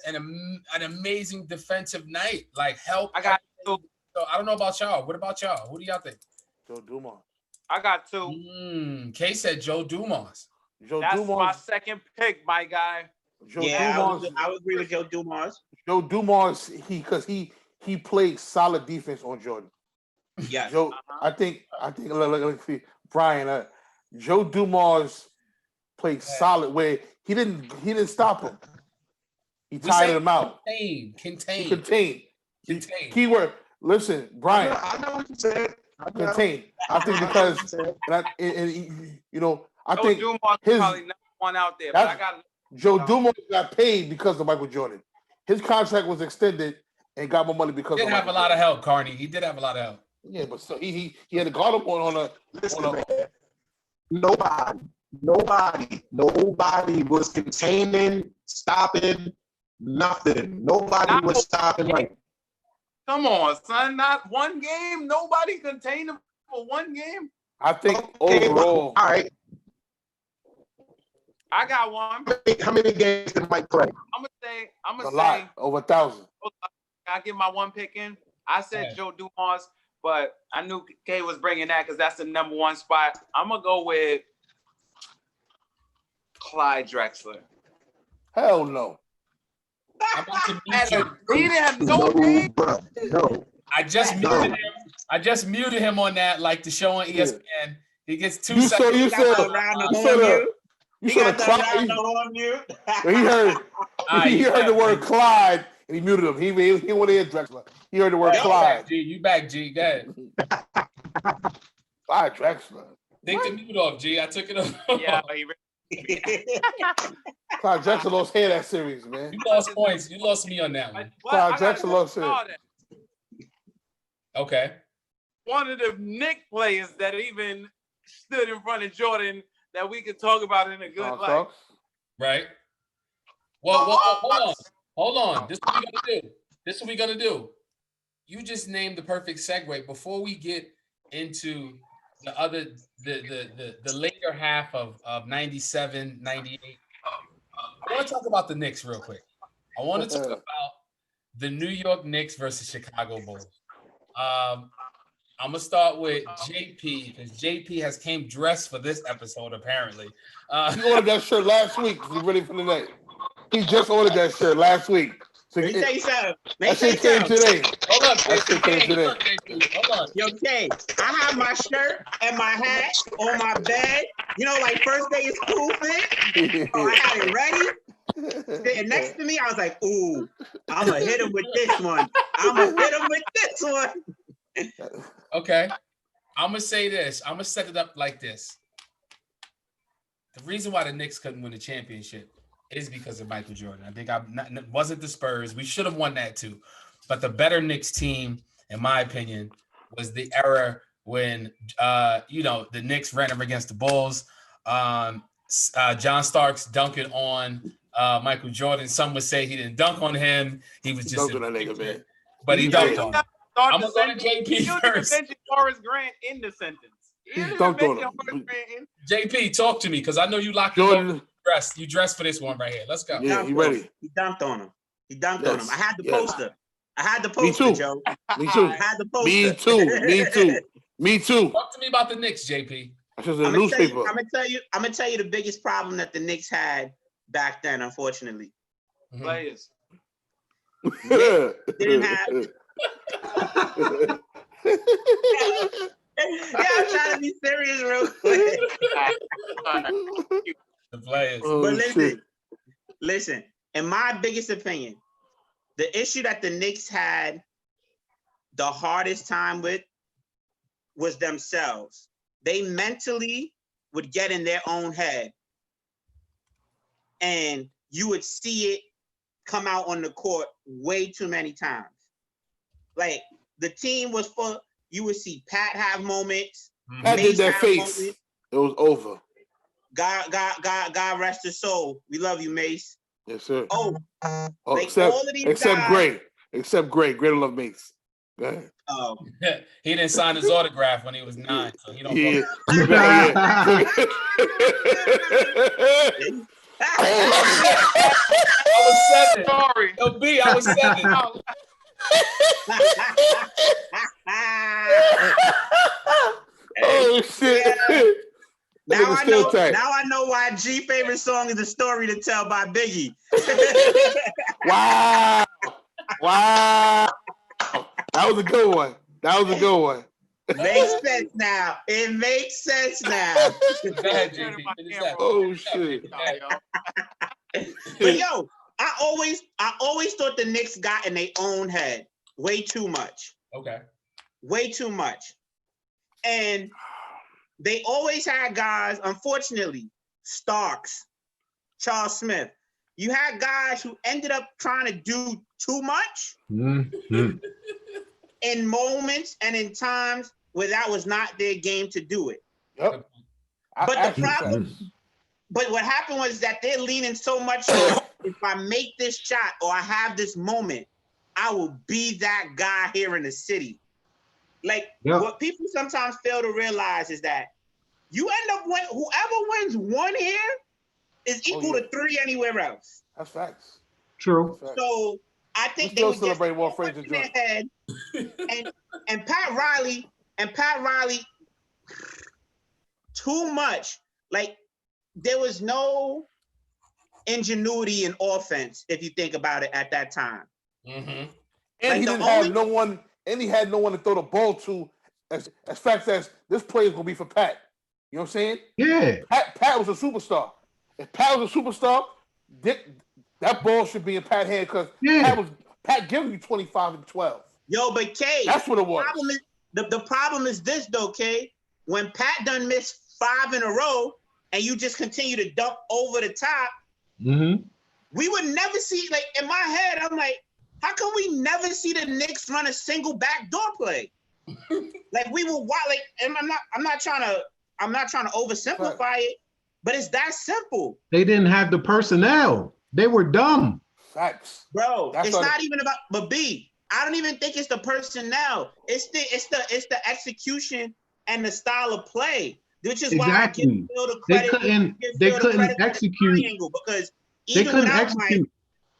an amazing defensive night. Like, help. I got 2. So I don't know about y'all. What about y'all? Who do y'all think? Joe Dumars. I got 2. Kay said Joe Dumars. That's my second pick, my guy. Dumars. I would agree with Joe Dumars. Joe Dumars, because he played solid defense on Jordan. Yeah. Joe, I think. Let's see, Brian. Joe Dumars played solid. Where he didn't stop him. He tired him out. Contain. Keyword. Listen, Brian. I know what you said. Contain. I think because, I think Joe Dumars is probably not one out there, but I got Joe Dumars got paid because of Michael Jordan. His contract was extended and got more money because he did have a lot of help, Carney. He did have a lot of help. Yeah, but so he had to guard him on a. Nobody was containing, stopping, nothing. Nobody was stopping. Like, come on, son. Not one game. Nobody contained him for one game. I think overall. All right. I got one. How many games did Mike play? I'm gonna say lot, over 1,000. I get my one pick in. I said Joe Dumars, but I knew Kay was bringing that because that's the number 1 spot. I'm gonna go with Clyde Drexler. Hell no. I'm about to mute you. He didn't have no game. No. I just muted him on that, like the show on ESPN. Yeah. He gets 2 seconds. You said Clyde. He heard the word Clyde and he muted him. He didn't want to hear Drexler. He heard the word Clyde. You back, G. Go ahead. Clyde Drexler. Take the mute off, G. I took it off. Yeah, Clyde Drexler lost hair that series, man. You lost points. You lost me on that one. Clyde Drexler lost hair. Okay. one of the Knicks players that even stood in front of Jordan that we could talk about in a good light. Starks. Right. Well, hold on. This is what we're gonna do. You just named the perfect segue. Before we get into the later half of 97, 98, I want to talk about the Knicks real quick. I want to talk about the New York Knicks versus Chicago Bulls. I'm gonna start with JP because JP has came dressed for this episode apparently. He ordered that shirt last week. He's ready for the night. He just ordered that shirt last week. So Let me tell you something. that shit came today. Hold on, That shit came today. Hold on. Yo, Kay, I have my shirt and my hat on my bed. You know, like first day of school fit. So I had it ready. Sitting next to me, I was like, ooh, I'm going to hit him with this one. Okay. I'm going to say this. I'm going to set it up like this. The reason why the Knicks couldn't win the championship is because of Michael Jordan. I think it wasn't the Spurs. We should have won that too. But the better Knicks team, in my opinion, was the era when, the Knicks ran up against the Bulls. John Starks dunking on Michael Jordan. Some would say he didn't dunk on him. He was just dunking on that nigga, man. But he dunked on him. I'm going to go to JP first. Mention Horace Grant in the sentence. He dunked on him. JP, talk to me because I know you locked Jordan. You dressed for this one right here. Let's go. Yeah, he ready. He dunked on him. Yes. I had the poster. Me too. Joe. Me too. I had the poster. Me too. Talk to me about the Knicks, JP. That's just a newspaper. I'm gonna tell you the biggest problem that the Knicks had back then, unfortunately. Players. Didn't have. I'm trying to be serious real quick. The players. But listen, in my biggest opinion, the issue that the Knicks had the hardest time with was themselves. They mentally would get in their own head and you would see it come out on the court way too many times. Like the team was full, you would see Pat have moments. Pat did that face. Moments. It was over. God rest his soul. We love you, Mace. Yes, sir. Like except all of these except guys, Gray. Except Gray. Gray love Mace. Go ahead. He didn't sign his autograph when he was 9, so he don't. Yeah. I was 7. Sorry. Yo, B, I was 7. Oh shit. Yeah. Now I know why G favorite song is The Story to Tell by Biggie. Wow. That was a good one. Makes sense now. It makes sense now. Go ahead, JP. Oh shit. But yo, I always thought the Knicks got in their own head way too much. Okay. Way too much. And they always had guys, unfortunately, Starks, Charles Smith. You had guys who ended up trying to do too much in moments and in times where that was not their game to do it. Yep. But what happened was that they're leaning so much on, if I make this shot or I have this moment, I will be that guy here in the city. Like what people sometimes fail to realize is that you end up whoever wins one here is equal to 3 anywhere else. That's facts. True. That's facts. So I think they would celebrate more friends than their head, and Pat Riley too much. Like there was no ingenuity in offense if you think about it at that time. Mm-hmm. And like he didn't have no one. And he had no one to throw the ball to as fast as this play is gonna be for Pat. You know what I'm saying? Yeah. Pat was a superstar. If Pat was a superstar, that ball should be in Pat's hand because Pat giving you 25 and 12. Yo, but K, that's what it was. The problem is this though, K. When Pat done missed 5 in a row and you just continue to dunk over the top, we would never see, like in my head, I'm like, how come we never see the Knicks run a single backdoor play? Like we will watch. Like, and I'm not trying to oversimplify it, but it's that simple, They didn't have the personnel. They were dumb. Facts. bro. That's It's all- not even about. But B, I don't even think it's the personnel. It's the execution and the style of play, which is why I give Exactly. Phil the They credit. couldn't give Phil the credit for the execute. triangle, because They even couldn't without execute. Mike,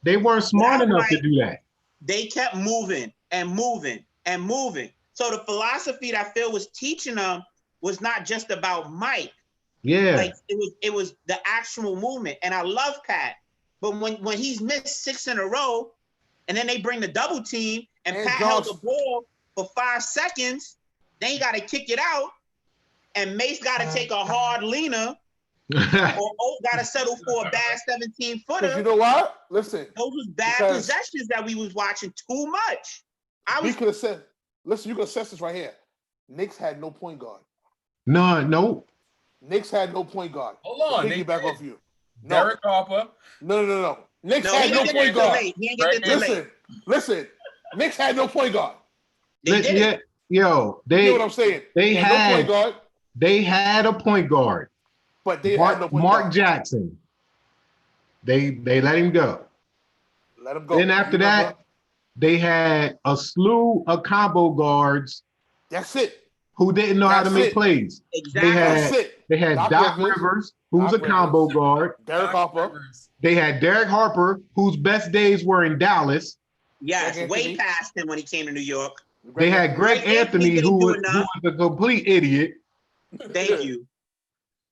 They weren't smart Without enough to Mike- do that. they kept moving and moving and moving. So the philosophy that Phil was teaching them was not just about Mike. Yeah. Like it was the actual movement. And I love Pat. But when he's missed 6 in a row, and then they bring the double team and And Pat held Josh- the ball for 5 seconds, then you gotta kick it out. And Mace gotta take a hard leaner, or Oak gotta settle for a bad 17 Because footer. you know what? Listen, Those was bad because- possessions that we was watching too much. he could have said, listen, you could have said this right here. Knicks had no point guard. No. Knicks had no point guard. Hold on, they Piggyback did. off you. Derek Harper. No. Knicks No, had he no didn't get point there till guard. late. He didn't get there till late. Listen. Knicks had no point guard. They did. Yeah, yo, You know what I'm saying? they had no point had guard, they had a point guard. but they had no point Mark guard. Jackson. They let him go. Let him go. Then after You remember? that, they had a slew of combo guards That's it. who didn't know how to That's make it. plays. Exactly. had- That's it. They had Doc Doc Rivers. Rivers, who's Doc a combo Rivers. guard. Derek Doc Harper. Rivers. They had Derek Harper, whose best days were in Dallas. Yes, Greg way Anthony. past him when he came to New York. They had Greg Greg Anthony Anthony, didn't who do was enough. a complete idiot. Thank you.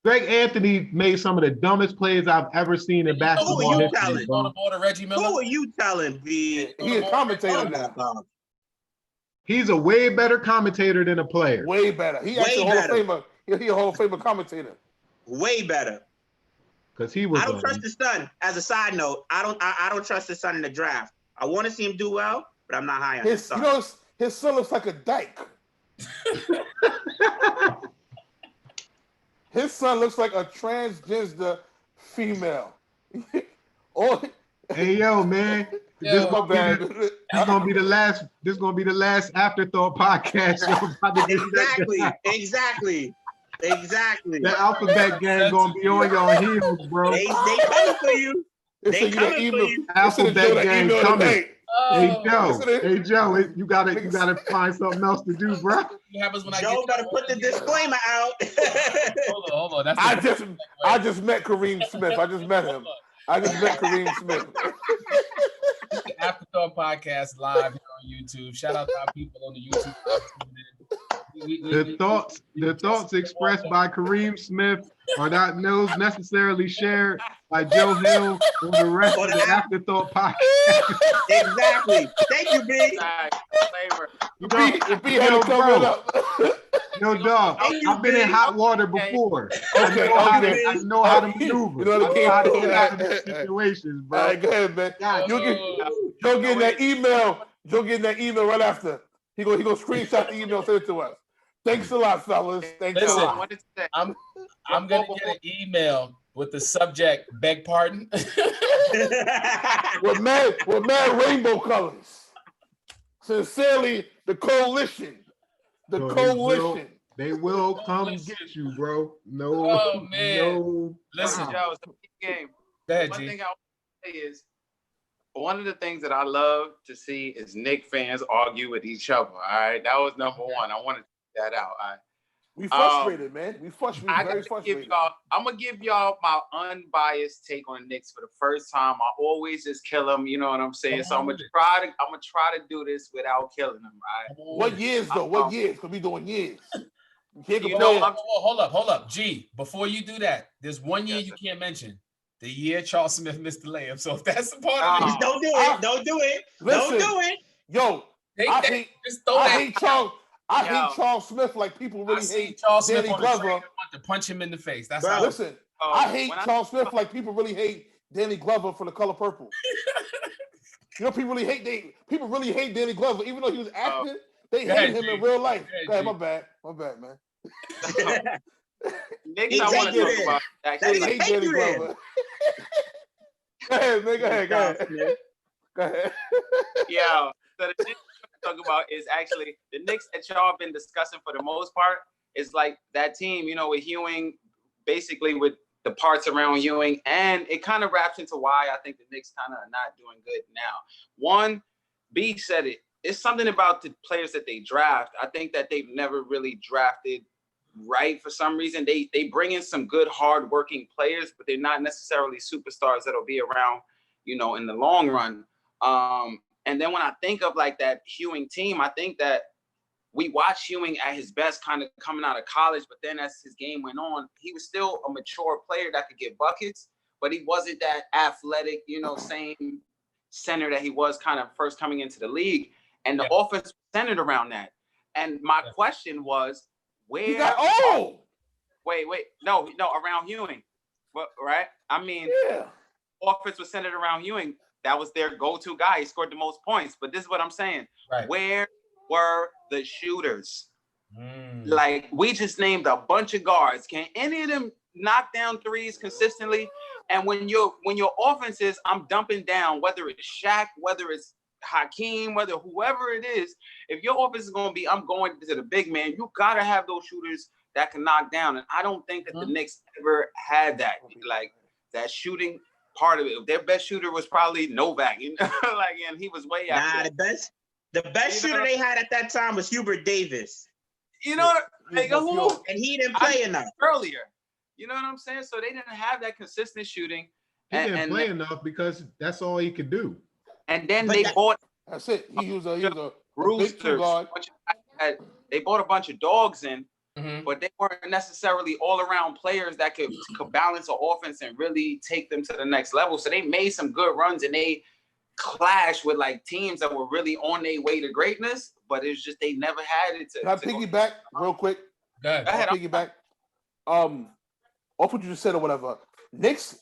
Greg Anthony made some of the dumbest plays I've ever seen in Who basketball are you history, telling? On the bro. board of Reggie Who Miller. are you telling, B? He a commentator Oh my now. God. He's a way better commentator than a player. Way better. He actually Way a Hall of better. Famer. He a Hall of Famer commentator. Way better. Because he was I don't trust his son. As a side note, I don't trust his son in the draft. I want to see him do well, but I'm not high on his His, son. you know, his son looks like a dyke. His son looks like a transgender female. Oh, Hey yo, man. Yo, This my gonna, bad. be the, this gonna be the last. This gonna be the last afterthought podcast. Yo, about to get- Exactly. The alphabet gang gonna be on your heels, bro. They coming for you. They They sent you that coming for email. you. They sent Joe Alphabet that gang email coming. today. Hey Oh, Joe, listen to- hey Joe, you gotta find something else to do, bro. what happens when I Joe get better put the disclaimer out. Hold on. That's I just met Kareem Smith. I just met him. I just met Kareem Smith. the Afterthought Podcast live here on YouTube. Shout out to our people on the YouTube. The thoughts expressed by Kareem Smith are not those necessarily shared by Joe Hill or the rest of the Afterthought podcast. Exactly. Thank you, B. Flavor. If he had to cover it up. Yo, dog, Thank you, I've been in Big. hot water before. Okay, I know how to You maneuver. know the I game. know how to get out of these situations, All right, bro. go ahead, man. God, You'll get Joe getting that email. Joe getting that email right after. He go screenshot the email, send it to us. Thanks a lot, fellas. Thanks Listen. a I lot. wanted to say, I'm gonna get an email with the subject "beg pardon." With mad rainbow colors. Sincerely, the coalition. The So coalition. they will come get you, bro. No, Oh, man. no. Listen, Joe, it's a big game. go ahead, One G. thing I want to say is, one of the things that I love to see is Knick fans argue with each other. All right, that was number one. I wanted to get that out. All right? We frustrated, man. We frustrated. I Very gotta give frustrated. y'all. I'm gonna give y'all my unbiased take on the Knicks for the first time. I always just kill them. You know what I'm saying? So I'm gonna try to do this without killing them. All right. What years though? What years? Because we doing years. You can't You compare. know, Hold up. G, before you do that, there's one year you can't mention. The year Charles Smith missed the layup. So if that's a part of it, Don't do it. Don't do it. Listen, Don't do it. yo, take I that. hate- Just throw I that. hate Charles. I Yo. hate Charles Smith like people I really see hate Charles Smith Danny on the Glover. train. I want to punch him in the face. That's Bro. how. Listen, Oh, I hate when Charles Smith like people really hate Danny Glover for The Color Purple. You know, people really hate Danny Glover, even though he was acting. They Go ahead, hate him G. in real life. Go ahead, Go G. ahead, my bad, man. Knicks, He I want take to you talk there. about. They Actually, That hate take Danny you there. Glover. Go ahead, man. Go ahead. Smith. Go ahead. yeah. So the Knicks talk about is actually the Knicks that y'all been discussing for the most part is like that team, you know, with Ewing, basically with the parts around Ewing, and it kind of wraps into why I think the Knicks kind of are not doing good now. One, B said it. It's something about the players that they draft. I think that they've never really drafted right for some reason. They bring in some good, hard-working players, but they're not necessarily superstars that'll be around, you know, in the long run. And then when I think of like that Ewing team, I think that we watched Ewing at his best kind of coming out of college, but then as his game went on, he was still a mature player that could get buckets, but he wasn't that athletic, you know, same center that he was kind of first coming into the league. And the offense was centered around that. And my question was, where? Wait, no, around Ewing. But, right? I mean, offense was centered around Ewing. That was their go-to guy. He scored the most points. But this is what I'm saying. Right. Where were the shooters? Like, we just named a bunch of guards. Can any of them knock down threes consistently? And when your offense is, I'm dumping down, whether it's Shaq, whether it's Hakeem, whether whoever it is, if your offense is going to be, I'm going to the big man, you got to have those shooters that can knock down. And I don't think that the Knicks ever had that, like that shooting part of it. Their best shooter was probably Novak, you know, like, and he was way out. Nah, the best shooter they had at that time was Hubert Davis. You know, like, and he didn't play enough earlier. You know what I'm saying? So they didn't have that consistent shooting. He didn't play enough because that's all he could do. And then they bought. That's it. He was a Roosters. They bought a bunch of dogs in, but they weren't necessarily all-around players that could balance an offense and really take them to the next level. So they made some good runs, and they clashed with like teams that were really on their way to greatness. But it's just they never had it. Can I piggyback real quick? Go ahead. Piggyback. Off what you just said or whatever. Knicks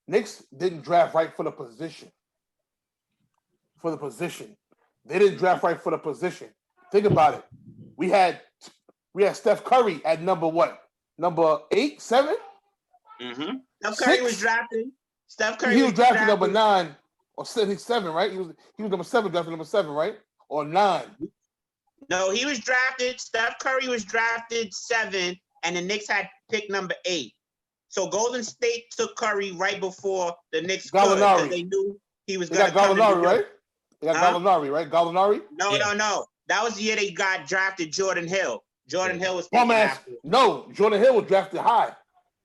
didn't draft right for the position. They didn't draft right for the position. Think about it. We had Steph Curry at number what? Number 8, 7? Steph Curry was drafted. He was drafted number 9 or 7, right? He was number 7, drafted number 7, right? Or 9. No, he was drafted. Steph Curry was drafted 7, and the Knicks had pick number 8. So Golden State took Curry right before the Knicks could, because they knew he was going to come. Gallinari, right? They got Gallinari, right? Gallinari? No. That was the year they got drafted Jordan Hill. Jordan Hill was taken after. No, Jordan Hill was drafted high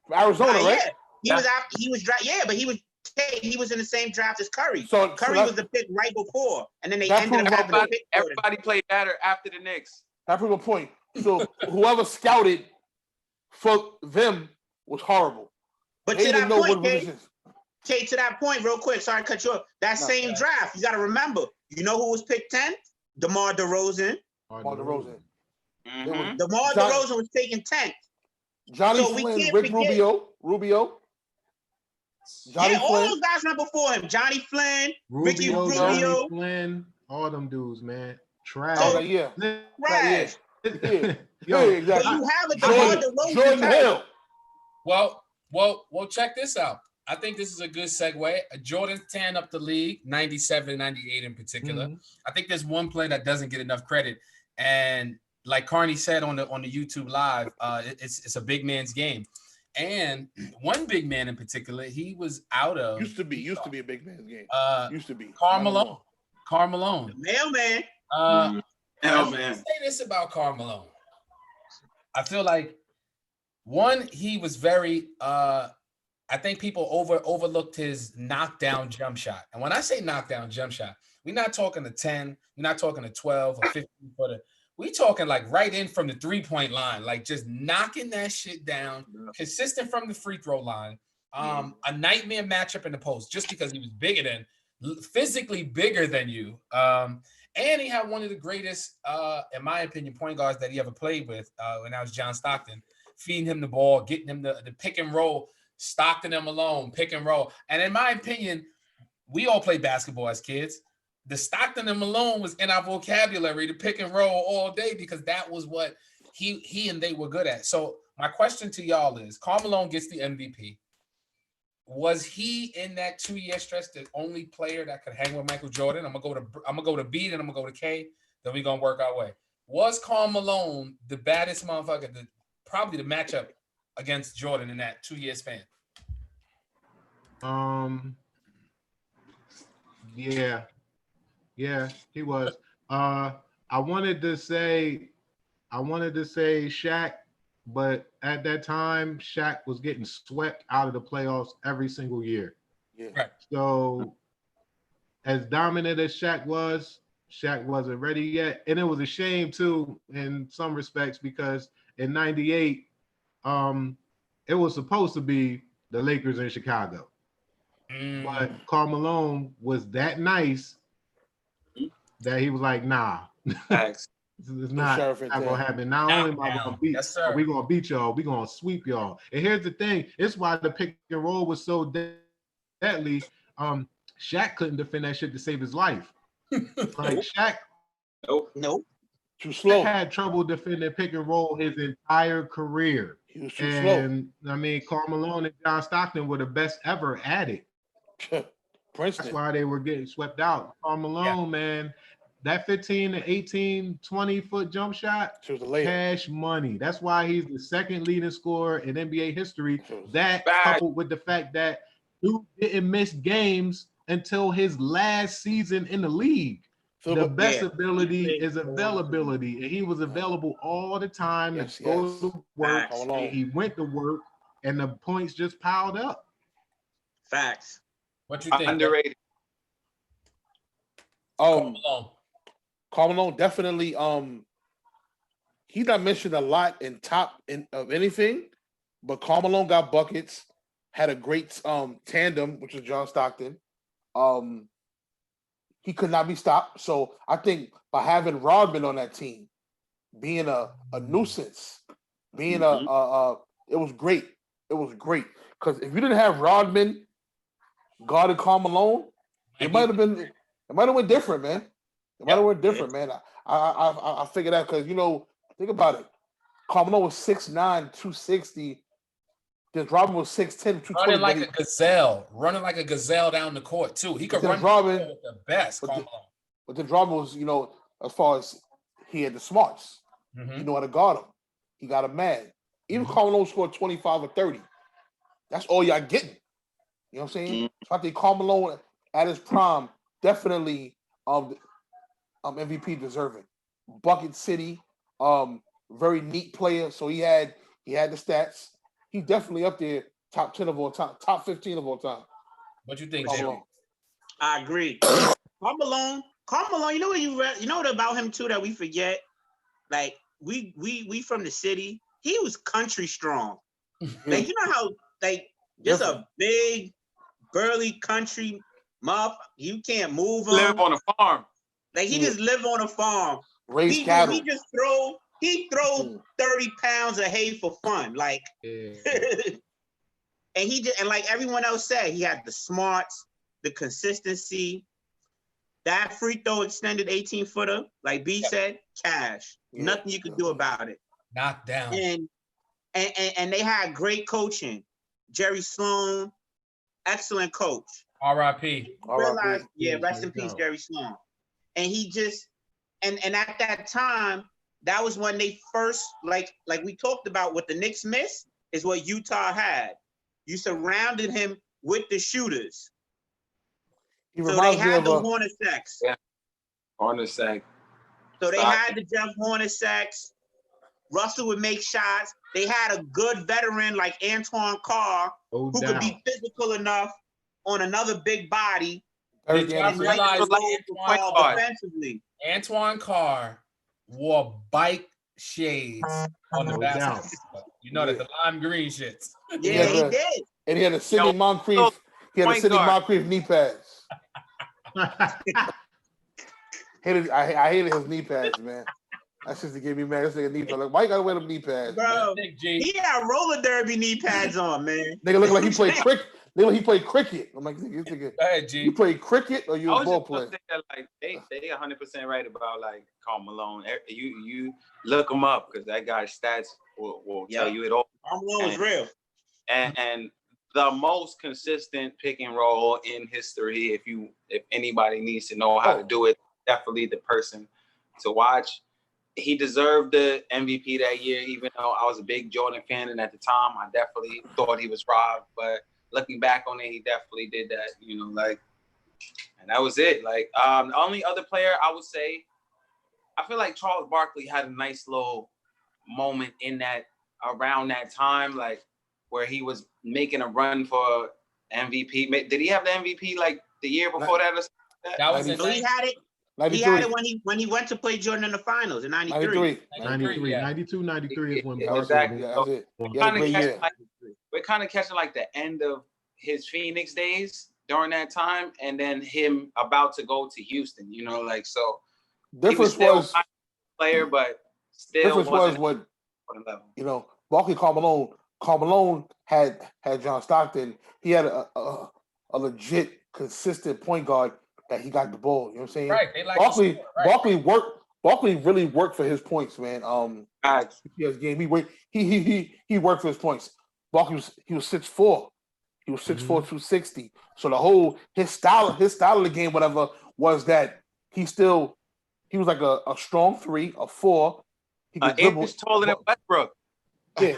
from Arizona, right? He was drafted. Yeah, but he was in the same draft as Curry. So Curry was the pick right before, and then they ended up having the pick. Everybody played better after the Knicks. That proved a point. So whoever scouted for them was horrible. But to that point, Kate, to that point, real quick, sorry to cut you off. That same draft, you got to remember, you know who was picked 10th? DeMar DeRozan. DeMar DeRozan. DeMar DeRozan was taken 10th. Johnny Flynn, Rick Rubio. Johnny Flynn. All those guys went before him. Johnny Flynn, Ricky Rubio. Johnny Flynn, all them dudes, man. Trash. Trash. Exactly. But you have a DeMar DeRozan. Jordan Hill. Well, check this out. I think this is a good segue. Jordan tanned up the league, 97, 98 in particular. I think there's one player that doesn't get enough credit. And like Carney said on the YouTube live, it's a big man's game. And one big man in particular, he was out of used to be a big man's game. Used to be Karl Malone. Mailman. Mailman. Say this about Karl Malone. I feel like he was very I think people overlooked his knockdown jump shot. And when I say knockdown jump shot, we're not talking to 10, we're not talking to 12 or 15 footer. We talking like right in from the 3-point line, like just knocking that shit down, consistent from the free throw line. A nightmare matchup in the post, just because he was physically bigger than you. And he had one of the greatest, in my opinion, point guards that he ever played with, when that was John Stockton, feeding him the ball, getting him the pick and roll, Stockton him alone, pick and roll. And in my opinion, we all played basketball as kids. The Stockton and Malone was in our vocabulary to pick and roll all day, because that was what he and they were good at. So my question to y'all is, Karl Malone gets the MVP. Was he in that 2-year stretch the only player that could hang with Michael Jordan? I'm gonna go to B, then I'm gonna go to K. then we're gonna work our way. Was Karl Malone the baddest motherfucker? Probably the matchup against Jordan in that 2-year span. Yeah, he was. I wanted to say Shaq, but at that time, Shaq was getting swept out of the playoffs every single year. Yeah. Right. So, as dominant as Shaq wasn't ready yet, and it was a shame too in some respects because in '98, it was supposed to be the Lakers in Chicago. But Karl Malone was that nice that he was like, nah. Thanks. It's not gonna happen. Not only am I gonna beat, we gonna beat y'all, we gonna sweep y'all. And here's the thing, it's why the pick and roll was so deadly. Shaq couldn't defend that shit to save his life. Like Shaq, Nope. Too slow. Had trouble defending pick and roll his entire career. He was too slow. I mean, Karl Malone and John Stockton were the best ever at it. Princeton. That's why they were getting swept out. Karl Malone, man, that 15 to 18, 20-foot jump shot, cash money. That's why he's the second leading scorer in NBA history. That coupled with the fact that dude didn't miss games until his last season in the league. The best ability is availability, and he was available all the time to go to work. He went to work, and the points just piled up. Facts. What you think? Underrated. Karl Malone definitely. He's not mentioned a lot in top of anything, but Karl Malone got buckets. Had a great tandem, which was John Stockton. He could not be stopped. So I think by having Rodman on that team, being a nuisance, being it was great. It was great. Because if you didn't have Rodman guarded Karl Malone, it might have went different, man. It might have went different, man. I figured out because think about it. Karl Malone was 6'9", 260. This Robin was 6'10", 220. Running like a gazelle down the court too. He could run Robin, the best. But then Robin was, as far as he had the smarts. He knew how to guard him. He got him mad. Even Karl Malone scored 25 or 30. That's all y'all getting. You know what I'm saying? So I think Karl Malone at his prime definitely MVP deserving. Bucket City, very neat player. So he had the stats. He's definitely up there, top 10 of all time, top 15 of all time. What you think, Jimmy? I agree. Karl Malone, you know what about him too that we forget? Like we from the city, he was country strong. Like you know how just a big burly country mob, you can't move him. Live on a farm. Like he just live on a farm. Raise cattle. He throw 30 pounds of hay for fun. Like and like everyone else said, he had the smarts, the consistency. That free throw extended 18-footer, like B said, cash. Nothing you could do about it. Knocked down. And they had great coaching. Jerry Sloan, excellent coach. R.I.P. Rest in peace, Jerry Sloan. And he just and at that time, that was when they first like we talked about what the Knicks missed is what Utah had. You surrounded him with the shooters. So they had the Hornaceks. Yeah, Hornacek. So they had the Jeff Hornaceks. Russell would make shots. They had a good veteran like Antoine Carr who could be physical enough on another big body. Did y'all realize defensively? Antoine Carr wore bike shades on the basketball. You know that the lime green shits. Yeah, he did. And he had a Sidney Moncrief. He had a Sidney Moncrief knee pads. I hated his knee pads, man. That's just to get me mad. This nigga knee pads. Like, why you gotta wear them knee pads? Bro, he had roller derby knee pads on, man. Nigga look like he played cricket. He played cricket. I'm like, nigga, G. You played cricket or you a ball player? Like they 100% right about like Karl Malone. You look him up because that guy's stats will tell you it all. Karl Malone was real. And the most consistent pick and roll in history. If anybody needs to know how to do it, definitely the person to watch. He deserved the MVP that year, even though I was a big Jordan fan, and at the time I definitely thought he was robbed. But looking back on it, he definitely did that, and that was it. Like the only other player I would say, I feel like Charles Barkley had a nice little moment in that around that time, like where he was making a run for MVP. Did he have the MVP like the year before that or something like that? That was So he had it. 93. He had it when he went to play Jordan in the finals in 93. 93, yeah. 92, 93 is when Yeah, Barkley exactly. Yeah, that's it. We're Yeah, great year. kind of catching like the end of his Phoenix days during that time, and then him about to go to Houston. So Difference he was was still a player, but still difference was wasn't when on the level. Barkley Carmelo had John Stockton. He had a legit consistent point guard that he got the ball. You know what I'm saying? Right. They like right. Barkley really worked for his points, man. Yes, game. He worked for his points. Barkley was 6'4". He was 6'4", 260. So the whole his style of the game, whatever, was that he was like a strong 3, a 4. He could dribble. Inch taller than Westbrook. Yeah,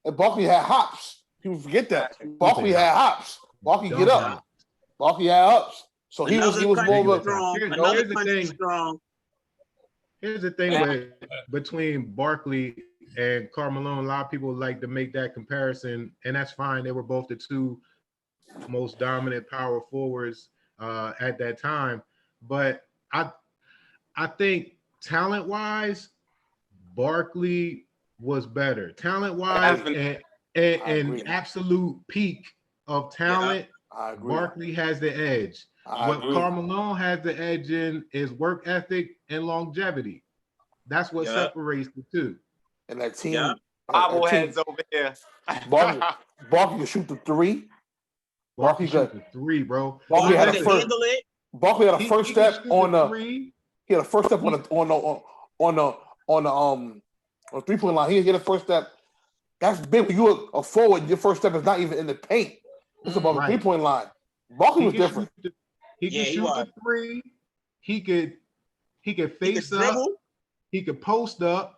and Barkley had hops. People forget that. Barkley had hops. Barkley get up. Barkley had hops. So he was more of a. Here's the thing between Barkley and Carmelo. A lot of people like to make that comparison, and that's fine. They were both the two most dominant power forwards at that time. But I think talent-wise, Barkley was better. Talent-wise and absolute peak of talent, Barkley has the edge. What Carmelo has the edge in is work ethic and longevity. That's what separates the two. And that team, bobbleheads over here. Barkley can shoot the 3. Barkley shoot the 3, bro. Barkley had a first step on the 3. He had a first step on the 3-point line. He had a first step. That's big. When you're a forward, your first step is not even in the paint. It's above the 3-point line. Barkley was different. He could shoot the 3. He could face up. He could post up.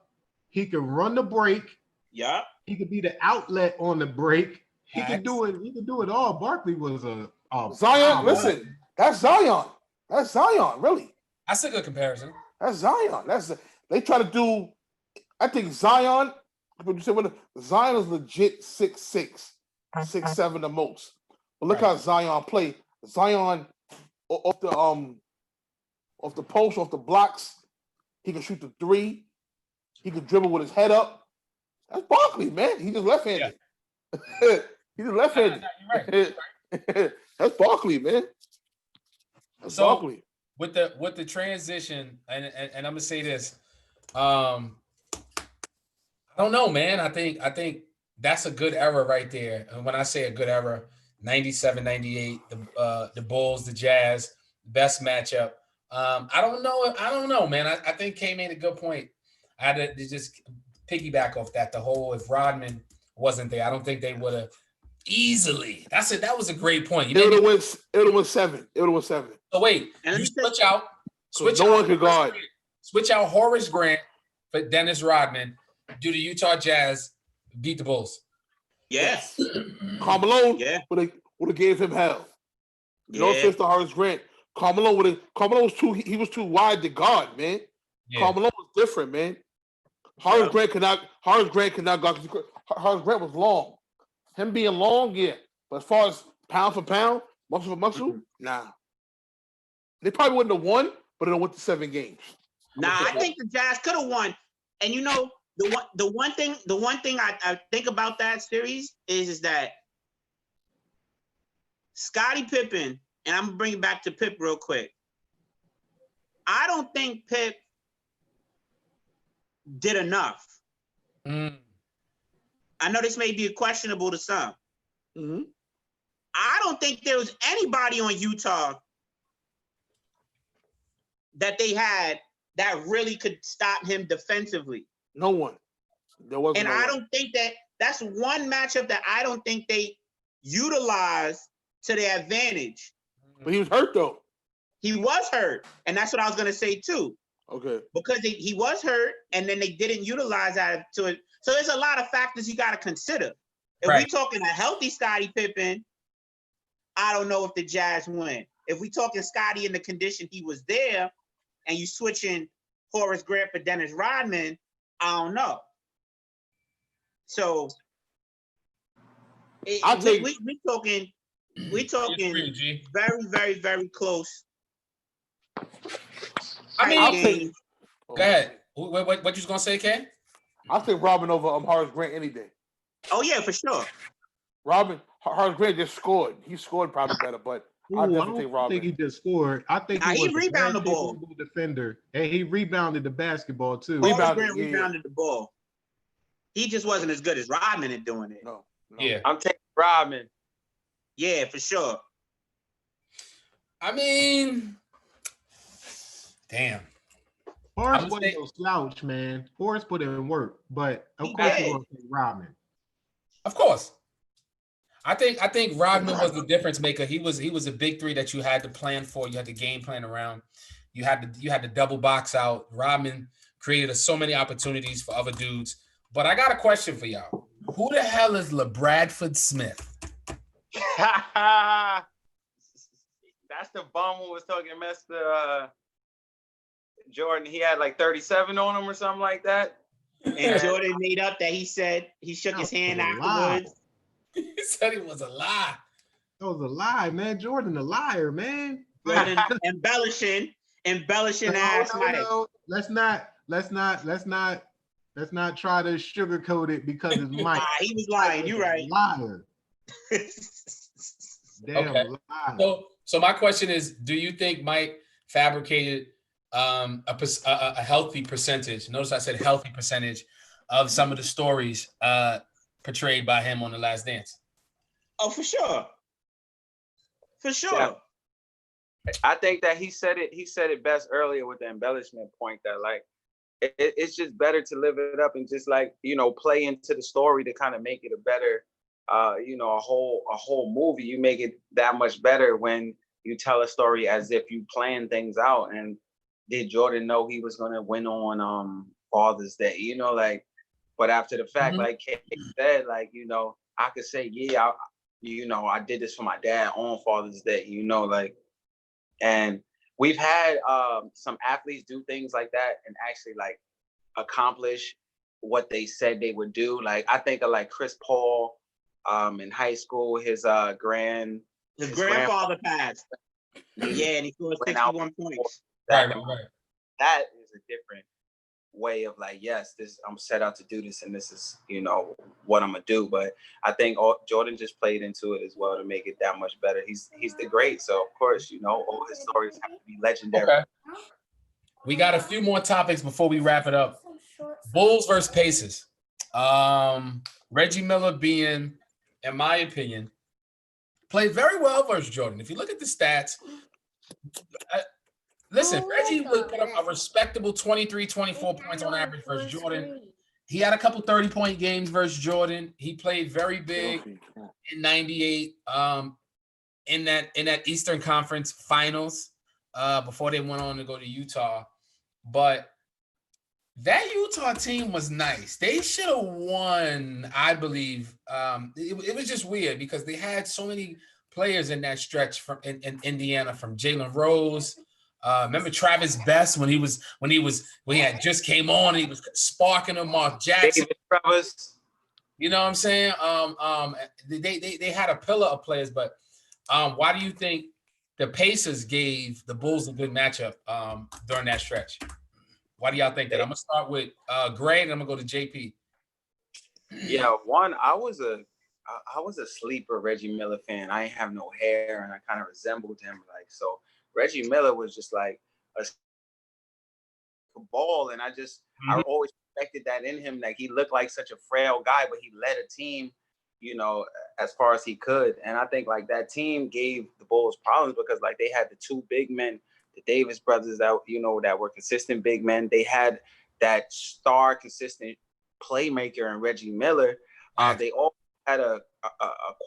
He could run the break. Yeah. He could be the outlet on the break. He could do it. He could do it all. Barkley was a Zion. Listen, that's Zion. That's Zion. Really. That's a good comparison. That's Zion. They try to do. I think Zion. What you said? Zion is legit 6'6", 6'7" the most. But look how Zion played. Zion off the post, off the blocks. He can shoot the 3. He can dribble with his head up. That's Barkley, man. He just left-handed. Yeah. He's just left-handed. You're right. That's Barkley, man. That's Barkley. With the transition, and I'm gonna say this, I don't know, man. I think that's a good era right there. And when I say a good era, 97, 98, the Bulls, the Jazz, best matchup. I don't know, man. I think Kay made a good point. I had to just piggyback off that. The whole, if Rodman wasn't there, I don't think they would have easily. That was a great point. It would have won 7. It would have won 7. So wait, you switch out one could guard. Switch out Horace Grant for Dennis Rodman. Do the Utah Jazz beat the Bulls? Yes. Carmelo would have gave him hell. No offense to Horace Grant. Carmelo was too wide to guard, man. Yeah. Carmelo was different, man. Horace Grant could not guard. Horace Grant was long. Him being long, yeah. But as far as pound for pound, muscle for muscle, nah. They probably wouldn't have won, but they went to 7 games. I think the Jazz could have won. And the one thing I think about that series is that Scottie Pippen, and I'm gonna bring it back to Pip real quick. I don't think Pip did enough. I know this may be questionable to some. Mm-hmm. I don't think there was anybody on Utah that they had that really could stop him defensively. No one. There wasn't. And I don't think that's one matchup that I don't think they utilized to their advantage. But he was hurt though. He was hurt, and that's what I was gonna say too. Okay. Because he was hurt, and then they didn't utilize that to it. So there's a lot of factors you got to consider. If we talking a healthy Scottie Pippen, I don't know if the Jazz win. If we talking Scottie in the condition he was there, and you switching Horace Grant for Dennis Rodman, I don't know. So we talking very, very, very close. I mean, go ahead. What you was gonna say, Ken? I'll take Robin over Horace Grant any day. Oh yeah, for sure. Horace Grant just scored. He scored probably better, but I definitely take Robin. I think he just scored. I think he was rebounded the ball. Defender, and he rebounded the basketball too. Horace Grant rebounded the ball. He just wasn't as good as Rodman at doing it. No. Yeah, I'm taking Rodman. Yeah, for sure. I mean, damn. Horace wasn't no slouch, man. Horace put in work, but of course you're gonna take Rodman. Of course. I think Rodman was the difference maker. He was a big three that you had to plan for. You had to game plan around. You had to double box out. Rodman created so many opportunities for other dudes. But I got a question for y'all. Who the hell is LeBradford Smith? That's the bum who was talking mess to Jordan. He had like 37 on him or something like that. And Jordan made up that he said he shook his hand afterwards. He said it was a lie. That was a lie, man. Jordan a liar, man. Jordan embellishing ass Mike. No. Let's not try to sugarcoat it because it's Mike. He was lying. You're right. Liar. Damn liar. So my question is, do you think Mike fabricated a healthy percentage? Notice I said healthy percentage of some of the stories portrayed by him on The Last Dance. Oh, for sure. For sure. Yeah. I think that he said it best earlier with the embellishment point that like it's just better to live it up and just like, play into the story to kind of make it a better a whole movie. You make it that much better when you tell a story as if you plan things out. And did Jordan know he was gonna win on Father's Day? But after the fact, like Kate said, like, I could say, yeah, I did this for my dad on Father's Day, and we've had some athletes do things like that and actually like accomplish what they said they would do. Like I think of like Chris Paul in high school, his grandfather passed. Yeah, and he scored 61 points. Right. That is a different way of like, yes, I'm set out to do this, and this is what I'm gonna do. But I think Jordan just played into it as well to make it that much better. He's the great, so of course all his stories have to be legendary. Okay. We got a few more topics before we wrap it up. Bulls versus Pacers. Reggie Miller being, in my opinion, played very well versus Jordan. If you look at the stats, listen, Reggie would put up a respectable 23, 24 points on average versus Jordan. He had a couple 30-point games versus Jordan. He played very big in 98 in that Eastern Conference Finals before they went on to go to Utah. But that Utah team was nice. They should have won, I believe. It was just weird because they had so many players in that stretch in Indiana, from Jalen Rose. Remember Travis Best when he had just came on and he was sparking him, Mark Jackson. Travis. You know what I'm saying? They had a pillar of players, but why do you think the Pacers gave the Bulls a good matchup during that stretch? Why do y'all think that? I'm gonna start with Gray and I'm gonna go to JP. Yeah, I was a sleeper Reggie Miller fan. I ain't have no hair and I kind of resembled him, so. Reggie Miller was just like a ball, and I always respected that in him. Like he looked like such a frail guy, but he led a team, as far as he could. And I think like that team gave the Bulls problems because like they had the two big men, the Davis brothers that that were consistent big men. They had that star consistent playmaker in Reggie Miller. They all had a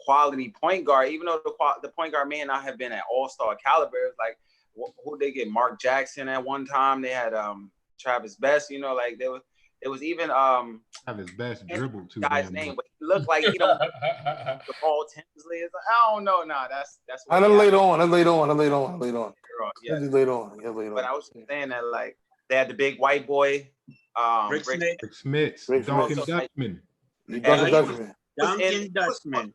quality point guard, even though the point guard may not have been at all-star caliber. Like who they get? Mark Jackson at one time. They had Travis Best. You know, like there was even Travis Best dribbled too. Guy's name, but he looked like he don't the ball Tinsley is. I don't know. Nah, that's. I done later on. Yeah. Later on. But I was saying that like they had the big white boy, Rick Smith, Duncan Dutchman. Duncan Dutchman.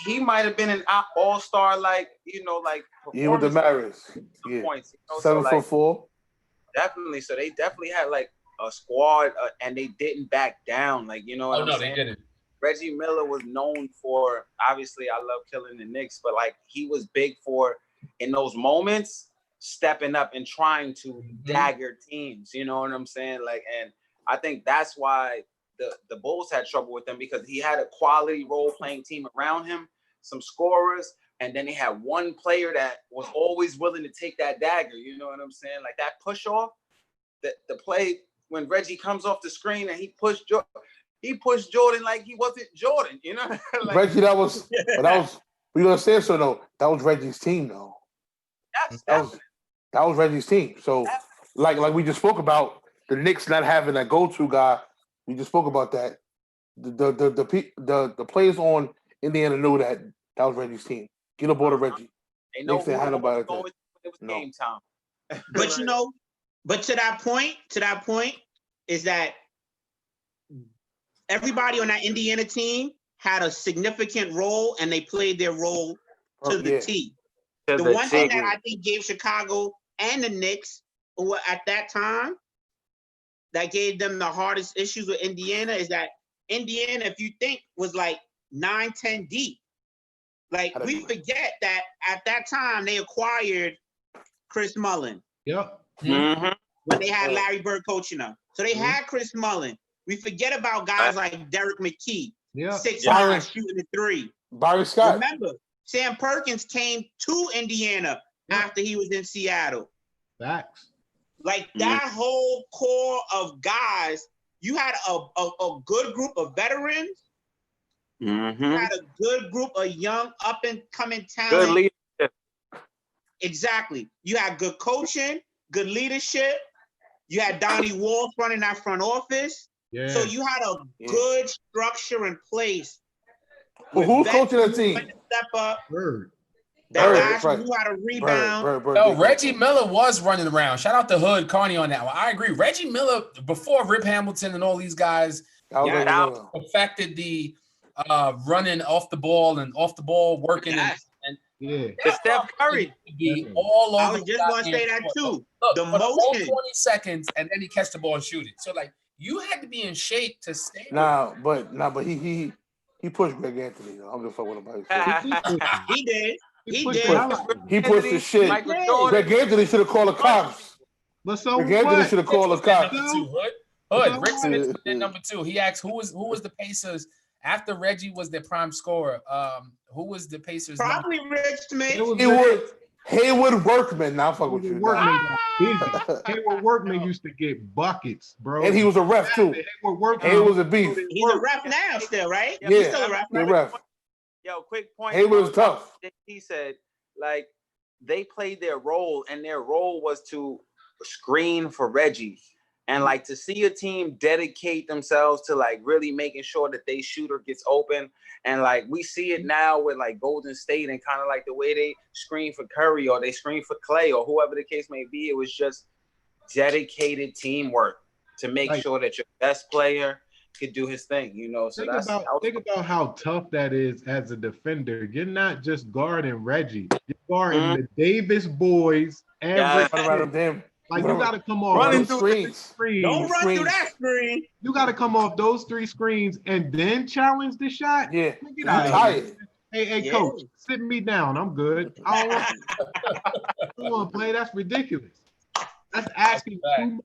He might have been an all-star, like with the Maris. Yeah. Points, 7'4". Definitely. So they definitely had like a squad, and they didn't back down. Like what I'm saying? They didn't. Reggie Miller was known for, obviously, I love killing the Knicks, but like he was big for in those moments stepping up and trying to dagger teams. You know what I'm saying? Like, and I think that's why the Bulls had trouble with him, because he had a quality role-playing team around him, some scorers, and then they had one player that was always willing to take that dagger. You know what I'm saying? Like that push-off, the play when Reggie comes off the screen and he pushed Jordan like he wasn't Jordan. You know? Like, Reggie, that was we gonna say so though. That was Reggie's team though. That was Reggie's team. So like we just spoke about the Knicks not having that go-to guy. We just spoke about that. The players on Indiana knew that was Reggie's team. Get aboard of Reggie. They know it was game time. But but to that point is that everybody on that Indiana team had a significant role, and they played their role to the T. The one thing that I think gave Chicago and the Knicks, who were at that time, that gave them the hardest issues with Indiana is that Indiana, if you think, was like 9-10 deep. Like, we forget that at that time they acquired Chris Mullin. Yep. Mm-hmm. When they had Larry Bird coaching them. So they had Chris Mullin. We forget about guys like Derek McKee, 6'9", shooting the three. Byron Scott. Remember, Sam Perkins came to Indiana after he was in Seattle. Facts. Like that whole core of guys, you had a good group of veterans. Mm-hmm. You had a good group of young up and coming talent. Good leadership. Exactly. You had good coaching, good leadership. You had Donnie Walsh running that front office. Yeah. So you had a good structure in place. Well, who's coaching that team? Step up. Bird. That guy knew how to rebound. No, Reggie Miller was running around. Shout out to Hood Carney on that one. I agree. Reggie Miller, before Rip Hamilton and all these guys affected the running off the ball and off the ball working. And Steph Curry. All over. I was just going to say that too. Look, the motion. motion. 20 seconds, and then he catch the ball and shoot it. So, like, you had to be in shape to stay. But he pushed Greg Anthony. I'm just fucking about it. He did. He pushed the shit. Greg Anthony should have called the cops. But so Greg Anthony should have called the cops. Hood. Rick Smith was number 2. He asked who was the Pacers after Reggie was their prime scorer. Who was the Pacers? Probably Rich Smith. Hayward Workman. Now fuck with you. Hayward Workman used to get buckets, bro. And he was a ref too. Hayward was a beast. He's a ref now still, right? Yeah, he's still a ref. Ref. Yo, quick point. Hayward was tough. He said, like, they played their role, and their role was to screen for Reggie. And, like, to see a team dedicate themselves to, like, really making sure that they shooter gets open. And, like, we see it now with, like, Golden State and kind of, like, the way they screen for Curry or they screen for Clay or whoever the case may be. It was just dedicated teamwork to make sure that your best player could do his thing, you know. So think about how tough that is as a defender. You're not just guarding Reggie. You're guarding the Davis boys and like, you got to come off running those through screens. Don't run through that screen. You got to come off those 3 screens and then challenge the shot. Yeah. Get out of here. Hey, coach, sit me down. I'm good. I don't want to play. That's ridiculous. That's asking too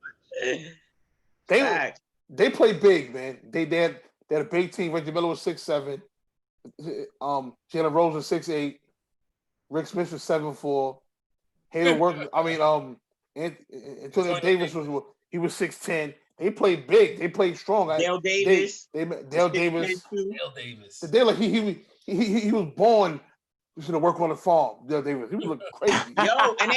much. They play big, man. They had a big team. Reggie Miller was 6'7". Jalen Rose was 6'8". Rick Smith was 7'4". Hayward Workman. Antonio Davis was 6'10". They played big. They played strong. Dale Davis. Dale Davis. They like he was born You should have worked on the farm. He was looking crazy. Yo, and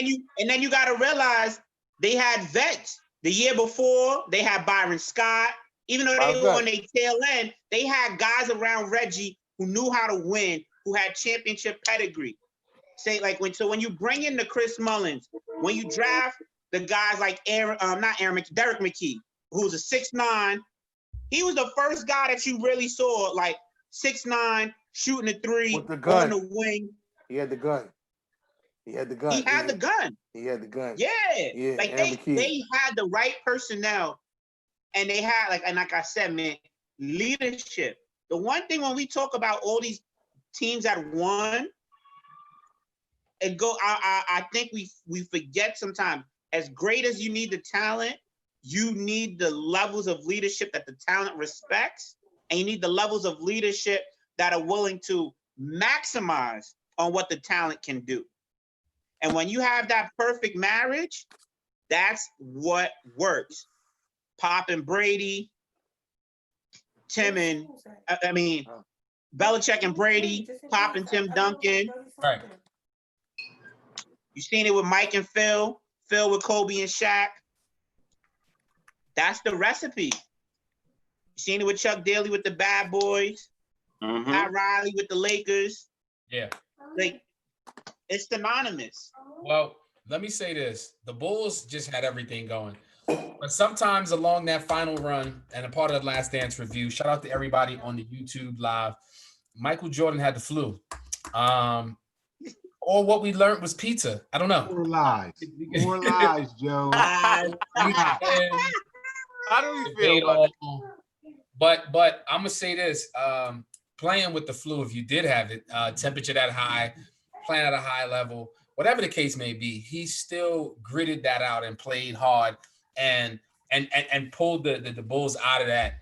then you gotta realize they had vets. The year before, they had Byron Scott. Even though they were on their tail end, they had guys around Reggie who knew how to win, who had championship pedigree. When you bring in the Chris Mullins, when you draft the guys like Derek McKee, who's a 6'9", he was the first guy that you really saw, like 6'9", shooting a three with the gun on the wing. He had the gun. He had the gun. Yeah. Like they had the right personnel, and they had like I said, man, leadership. The one thing when we talk about all these teams that won, I think we forget sometimes. As great as you need the talent, you need the levels of leadership that the talent respects, and you need the levels of leadership that are willing to maximize on what the talent can do. And when you have that perfect marriage, that's what works. Pop and Brady, Belichick and Brady, Pop and Tim Duncan. Right. You seen it with Mike and Phil with Kobe and Shaq. That's the recipe. You seen it with Chuck Daly with the Bad Boys, Pat Riley with the Lakers. Yeah. Like, it's synonymous. Well, let me say this. The Bulls just had everything going. But sometimes along that final run and a part of the Last Dance review, shout out to everybody on the YouTube live, Michael Jordan had the flu. Or what we learned was pizza. I don't know. More lies, Joe. How do we feel about that? But I'm gonna say this: playing with the flu, if you did have it, temperature that high, playing at a high level, whatever the case may be, he still gritted that out and played hard and pulled the Bulls out of that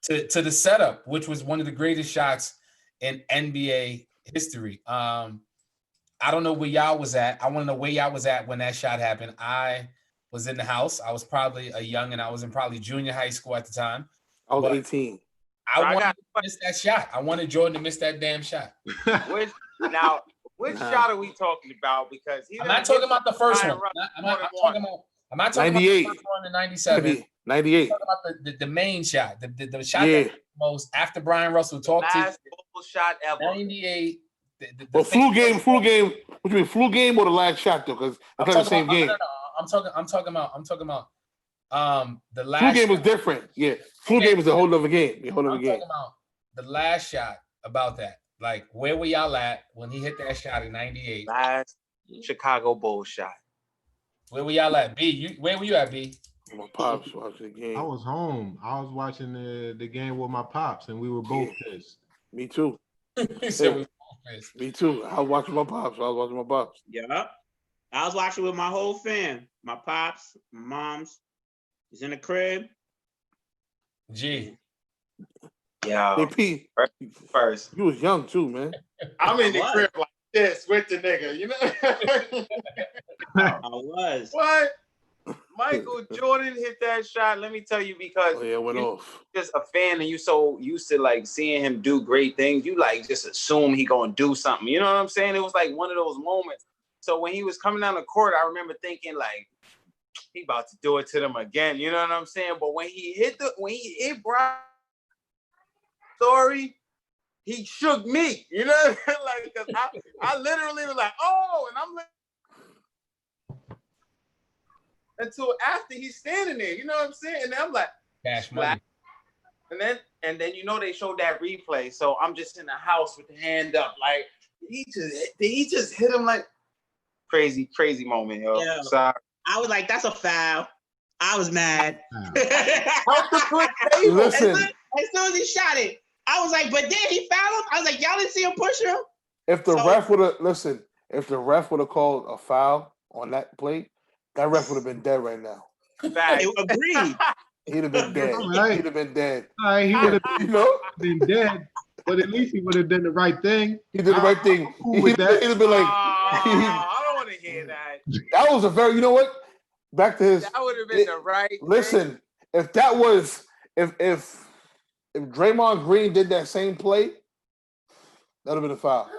to the setup, which was one of the greatest shots in NBA history. I don't know where y'all was at. I want to know where y'all was at when that shot happened. I was in the house. I was probably a young, and I was in probably junior high school at the time. I was 18. I wanted to miss that shot. I wanted Jordan to miss that damn shot. Which shot are we talking about? Because I'm not talking about the first one. I'm not talking 98. about the first one in 97. 98. I'm talking about the main shot, the shot that most after Brian Russell talked to. Last shot ever. 98. But flu game. What you mean, flu game or the last shot though? Because it's not the same game. No. I'm talking about the last. Flu game was different. Yeah, flu game was a whole other game. I'm talking about the last shot. About that, like where were y'all at when he hit that shot in 98? Last Chicago Bulls shot. Where were y'all at, B? Where were you at, B? My pops watching the game. I was home. I was watching the game with my pops, and we were both pissed. Me too. Me too. I was watching my pops. Yeah. I was watching with my whole fam. My pops, my moms. He's in the crib. G. Yeah. First. You was young too, man. I'm in the crib like this with the nigga, you know? I was. What? Michael Jordan hit that shot. Let me tell you, because it went off. Just a fan, and you so used to like seeing him do great things. You like just assume he gonna do something. You know what I'm saying? It was like one of those moments. So when he was coming down the court, I remember thinking like, he about to do it to them again. You know what I'm saying? But when he hit Brian Story, he shook me. You know, like because I literally was like, oh, and I'm like. Until after he's standing there, you know what I'm saying? And then I'm like, cash money. And then you know they showed that replay. So I'm just in the house with the hand up, like he just hit him like crazy moment, yo. Yeah. Sorry. I was like, that's a foul. I was mad. Listen. As soon as he shot it, I was like, but then he fouled him. I was like, y'all didn't see him push him. If the ref would have called a foul on that play, that ref would have been dead right now. Agreed. He'd have been dead. Right. He'd have been dead. He would have been dead, but at least he would have done the right thing. He did the right thing. He'd have been like, I don't want to hear that. That was a very, you know what? Back to his. That would have been the right Listen, thing. if that was, if Draymond Green did that same play, that would have been a foul.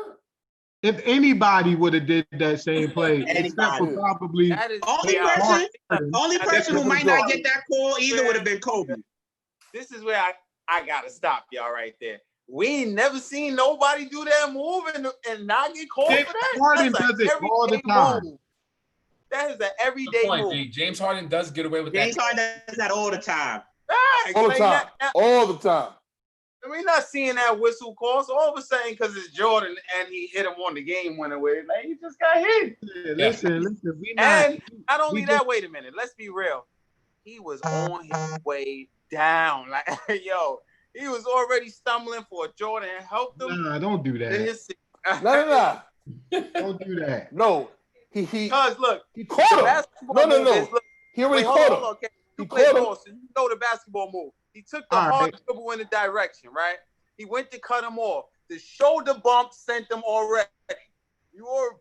If anybody would have did that same play, except for probably That is only person who might not get that call either would have been Kobe. This is where I gotta stop y'all right there. We ain't never seen nobody do that move and not get called for that. Harden does it all the time. Move. That is an everyday move. James Harden does get away with James Harden does that all the time. All the time. All the time. I mean, not seeing that whistle call. So all of a sudden, because it's Jordan and he hit him on the game winner with, like, he just got hit. Listen. And not only that, wait a minute. Let's be real. He was on his way down. Like, yo, he was already stumbling for Jordan and helped him. Nah, don't do that. No. Don't do that. No. Because look, he caught him. No. He already caught him. Okay. You play ball, so you know the basketball move. He took the hard dribble in the direction, right? He went to cut him off. The shoulder bump sent him already.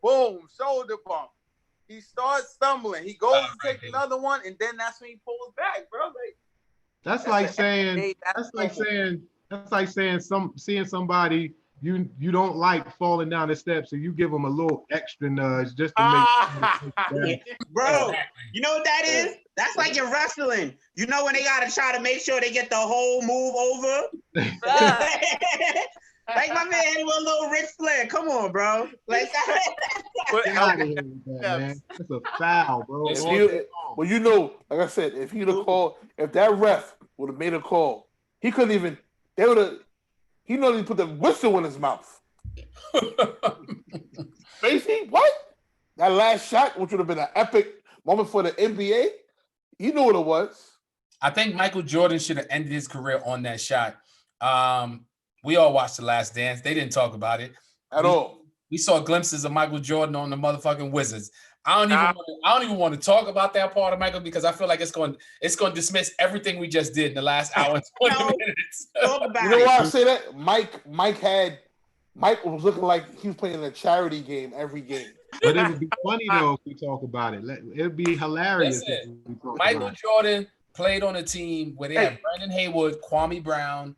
Boom, shoulder bump. He starts stumbling. He goes to take another one, and then that's when he pulls back, bro. That's like saying seeing somebody you don't like falling down the steps, so you give them a little extra nudge just to make. Bro, you know what that is? That's like in wrestling. You know when they gotta try to make sure they get the whole move over. Like my man hit with a little Ric Flair. Come on, bro. Like that. Man. That's a foul, bro. Well, you know, like I said, if that ref would have made a call, he couldn't even. They would have. He not even put the whistle in his mouth. Basically, what? That last shot, which would have been an epic moment for the NBA, you knew what it was. I think Michael Jordan should have ended his career on that shot. We all watched The Last Dance. They didn't talk about it at all. We saw glimpses of Michael Jordan on the motherfucking Wizards. I don't even want to talk about that part of Michael because I feel like it's going to dismiss everything we just did in the last hour and 20 minutes. You know why I say that? Mike was looking like he was playing a charity game every game. But it would be funny though if we talk about it. It would be hilarious. Michael Jordan played on a team where they had Brandon Haywood, Kwame Brown.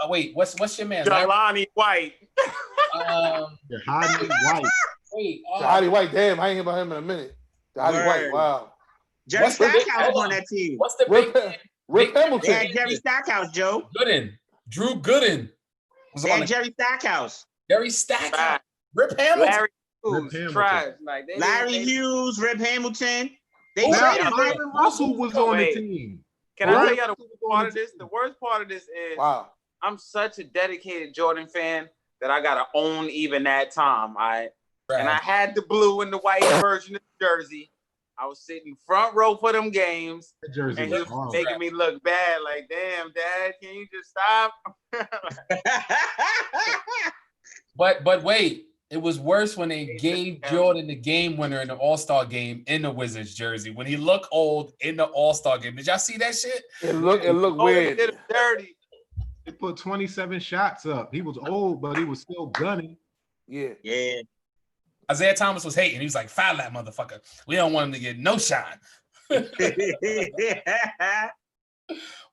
Wait, what's your man? Jelani White. Jahadi White. Wait, Jahadi White. Damn, I ain't hear about him in a minute. Jahadi White. Wow. Jerry Stackhouse on that team. What's the Rip Hamilton? Yeah, Jerry Stackhouse, Joe. Drew Gooden. Jerry Stackhouse. Jerry Stackhouse. Rip Hamilton. Larry Hughes, Rip Hamilton. Russell was on the team. Can I tell you the worst part of this? The worst part of this is I'm such a dedicated Jordan fan that I gotta own even that time. And I had the blue and the white version of the jersey. I was sitting front row for them games, and he was making me look bad. Like, damn, Dad, can you just stop? But wait, it was worse when they gave Jordan the game winner in the All-Star game in the Wizards jersey when he looked old in the All-Star game. Did y'all see that shit? It looked weird. It dirty. They put 27 shots up. He was old, but he was still gunning. Yeah. Isaiah Thomas was hating. He was like, foul that motherfucker. We don't want him to get no shine.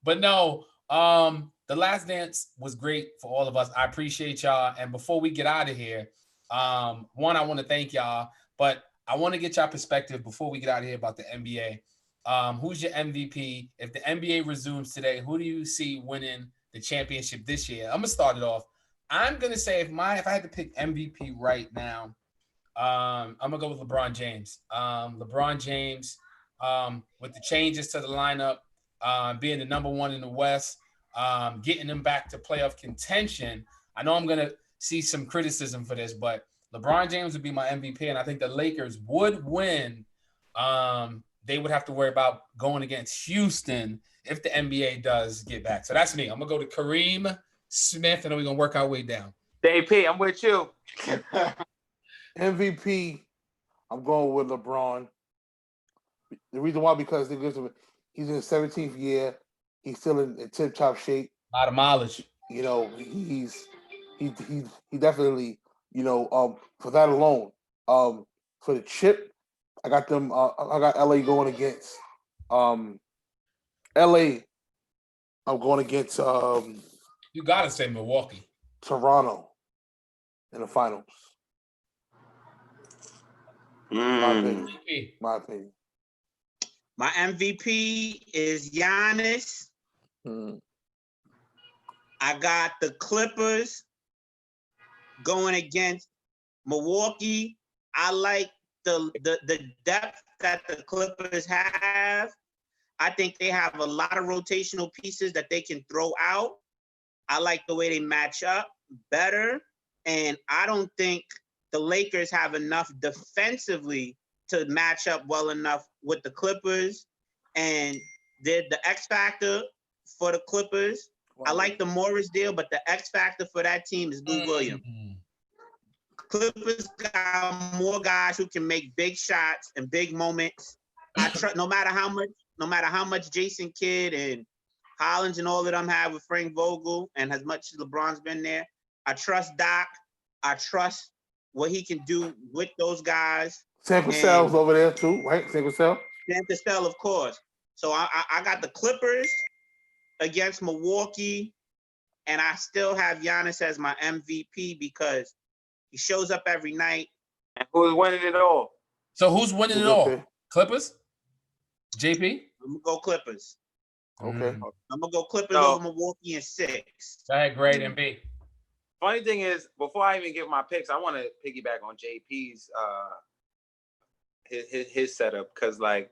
But no, The Last Dance was great for all of us. I appreciate y'all. And before we get out of here, one, I want to thank y'all, but I want to get y'all perspective before we get out of here about the NBA. Who's your MVP? If the NBA resumes today, who do you see winning the championship this year? I'm gonna start it off. I'm gonna say if I had to pick MVP right now, I'm gonna go with LeBron James. LeBron James, with the changes to the lineup, being the number one in the West, getting them back to playoff contention. I know I'm gonna see some criticism for this, but LeBron James would be my MVP, and I think the Lakers would win. They would have to worry about going against Houston if the NBA does get back. So that's me. I'm going to go to Kareem Smith, and then we're going to work our way down. DP, I'm with you. MVP, I'm going with LeBron. The reason why, because he's in his 17th year. He's still in tip-top shape. A lot of mileage. You know, he definitely, for that alone. For the chip, I got them. I got LA going against LA. I'm going against you gotta say Milwaukee. Toronto. in the finals. My opinion. My MVP is Giannis. I got the Clippers going against Milwaukee. I like the depth that the Clippers have. I think they have a lot of rotational pieces that they can throw out. I like the way they match up better. And I don't think the Lakers have enough defensively to match up well enough with the Clippers. And the X factor for the Clippers, I like the Morris deal, but the X factor for that team is Lou Williams. Clippers got more guys who can make big shots and big moments. I trust no matter how much Jason Kidd and Hollins and all of them have with Frank Vogel, and as much as LeBron's been there, I trust Doc. I trust what he can do with those guys. Sam Cassell's over there too, right? Sam Cassell? Sam Cassell, of course. So I got the Clippers against Milwaukee, and I still have Giannis as my MVP because he shows up every night. And who's winning it all? So who's winning it all? Clippers? JP? I'm going to go Clippers. Okay. I'm going to go Clippers over Milwaukee in 6. Go ahead, great, MB. Funny thing is, before I even give my picks, I want to piggyback on JP's his setup because, like,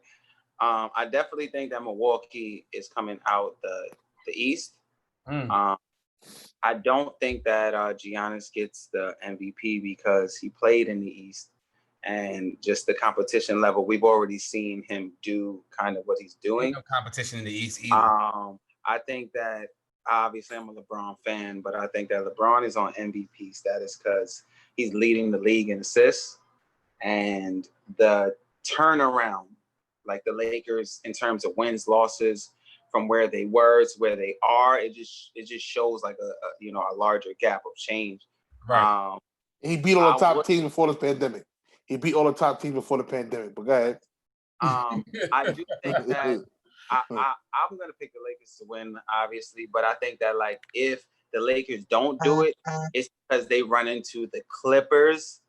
I definitely think that Milwaukee is coming out the East. I don't think that Giannis gets the MVP because he played in the East and just the competition level. We've already seen him do kind of what he's doing. No competition in the East either. I think that obviously I'm a LeBron fan, but I think that LeBron is on MVP status because he's leading the league in assists and the turnaround, like the Lakers in terms of wins, losses, from where they were to where they are, it just shows like a larger gap of change. Right. He beat all the top teams before the pandemic. But go ahead. I do think that I'm gonna pick the Lakers to win, obviously, but I think that like if the Lakers don't do it, it's because they run into the Clippers,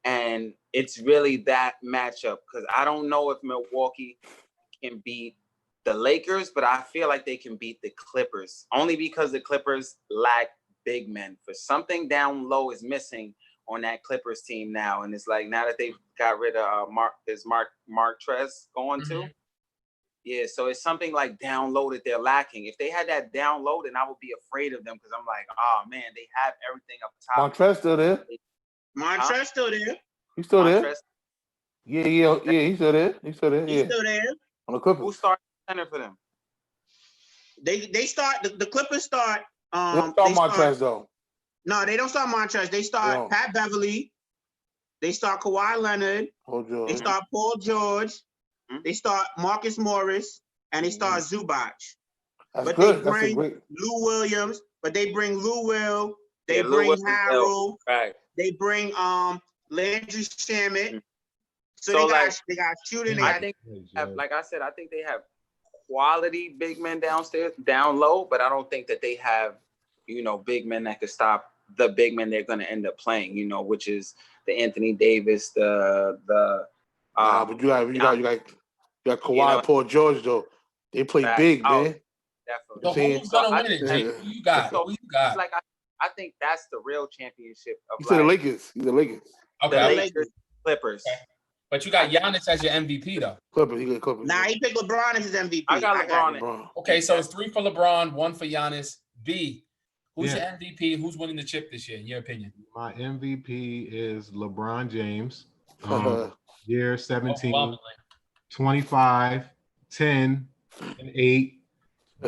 and it's really that matchup. Because I don't know if Milwaukee can beat the Lakers, but I feel like they can beat the Clippers only because the Clippers lack big men. For something down low is missing on that Clippers team now, and it's like now that they've got rid of Marktrez going to, yeah. So it's something like down low that they're lacking. If they had that down low, then I would be afraid of them because I'm like, oh man, they have everything up top. Montrezl still there? Montrezl still there? He's still there? Yeah. He's still there. He's still there. He's still there. On the Clippers. Who started center for them? They start the Clippers start. They don't start Montrezl though. No, they don't start Montrezl. They start Pat Beverly. They start Kawhi Leonard. They start Paul George. They start Marcus Morris, and they start Zubac. That's but good. They bring Lou Williams. But they bring Lou Will. They bring Harold. Right. They bring Landry Shamet. So they got shooting. I think, like I said, I think they have quality big men downstairs, down low, but I don't think that they have, big men that could stop the big men they're going to end up playing. Which is the Anthony Davis, but you got Kawhi and Paul George though. They play big, man. Definitely. So who's gonna win it, Jake? Who you got? Who you got? Like I think that's the real championship of the Lakers. He's the Lakers. Okay. The Lakers, Clippers. Okay. But you got Giannis as your MVP though. Clippers. He got Clippers. Nah, he picked LeBron as his MVP. I got LeBron. Okay, so it's 3 for LeBron, 1 for Giannis. B, who's your MVP? Who's winning the chip this year, in your opinion? My MVP is LeBron James. Year 17, 25, 10, and 8.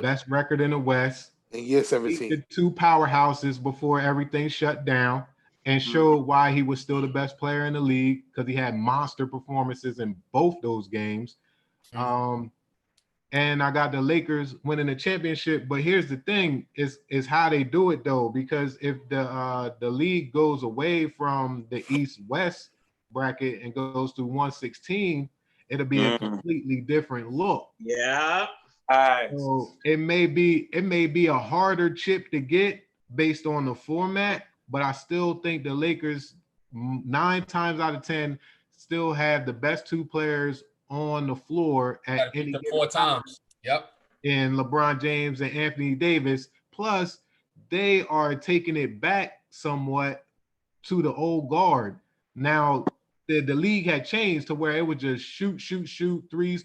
Best record in the West. In year 17. The 2 powerhouses before everything shut down, and showed why he was still the best player in the league because he had monster performances in both those games. And I got the Lakers winning the championship. But here's the thing: is how they do it though, because if the league goes away from the East-West bracket and goes to 116, it'll be a completely different look. Yeah. So it may be a harder chip to get based on the format, but I still think the Lakers 9 times out of 10 still have the best 2 players on the floor at any given 4 times. Yep. In LeBron James and Anthony Davis. Plus, they are taking it back somewhat to the old guard. Now, the league had changed to where it would just shoot, threes.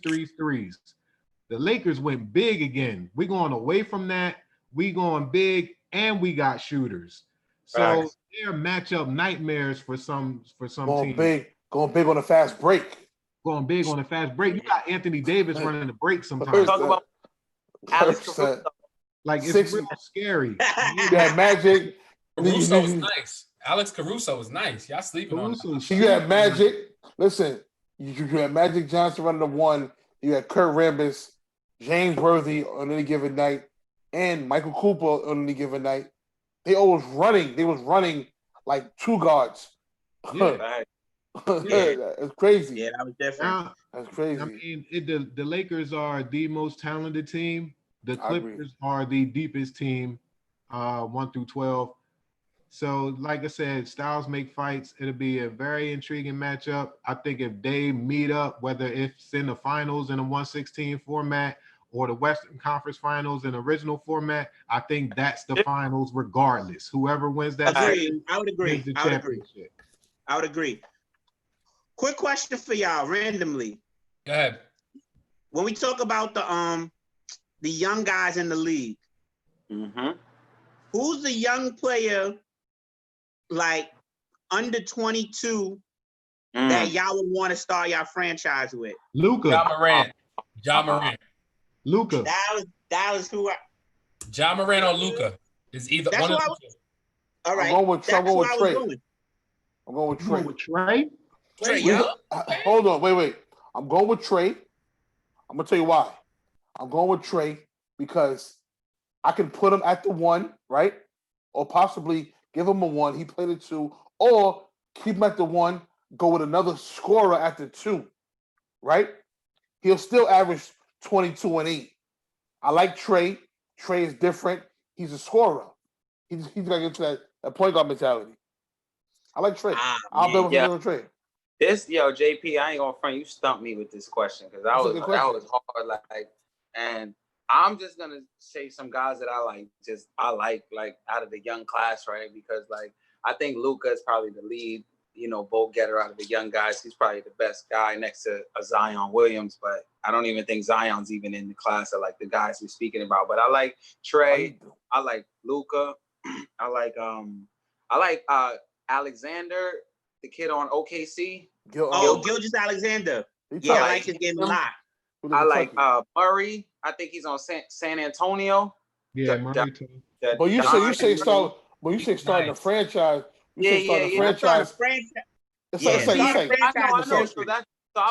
The Lakers went big again. We're going away from that. We going big, and we got shooters. So they're matchup nightmares for some going teams. Going big on a fast break. Going big on a fast break. You got Anthony Davis running the break sometimes. Talk about Alex Caruso. Like, it's real scary. Yeah, Magic. Caruso was nice. Alex Caruso was nice. Y'all sleeping on him. You had Magic. Listen, you had Magic Johnson running the 1. You had Kurt Rambis, James Worthy on any given night, and Michael Cooper on any given night. They was running like 2 guards. Yeah. It's crazy. Yeah, that was different. That's crazy. I mean, the Lakers are the most talented team. The Clippers are the deepest team, 1 through 12. So, like I said, styles make fights. It'll be a very intriguing matchup. I think if they meet up, whether it's in the finals in a 1/16 format or the Western Conference Finals in original format, I think that's the finals regardless. Whoever wins that series, I would agree. wins the championship. I would agree. Quick question for y'all, randomly. Go ahead. When we talk about the young guys in the league, who's the young player like under 22 that y'all would want to start y'all franchise with? Luka. Ja Morant. Luka. That was who I. Ja Morant or Luka is either one of the two. All right. I'm going with Trey. I'm going with Trey. With Trey? Trey Young? Hold on. Wait. I'm going with Trey. I'm going to tell you why. I'm going with Trey because I can put him at the 1, right? Or possibly give him a 1. He played a 2. Or keep him at the 1, go with another scorer at the 2, right? He'll still average 22 and 8. I like Trey. Trey is different. He's a scorer. He's got to get to that point guard mentality. I like Trey. I'll bet with Trey. JP, I ain't gonna front. You stumped me with this question because that was hard. Like, and I'm just gonna say some guys that I like out of the young class, right? Because like I think Luka is probably the lead, vote getter out of the young guys. He's probably the best guy next to Zion Williams, but I don't even think Zion's even in the class of like the guys we're speaking about. But I like Trey. I like Luka. I like Alexander, the kid on OKC. Gilgeous Alexander. Yeah, I like his game a lot. I like Murray. I think he's on San Antonio. Yeah, Murray too. But you say start. But you say starting a franchise. Franchise.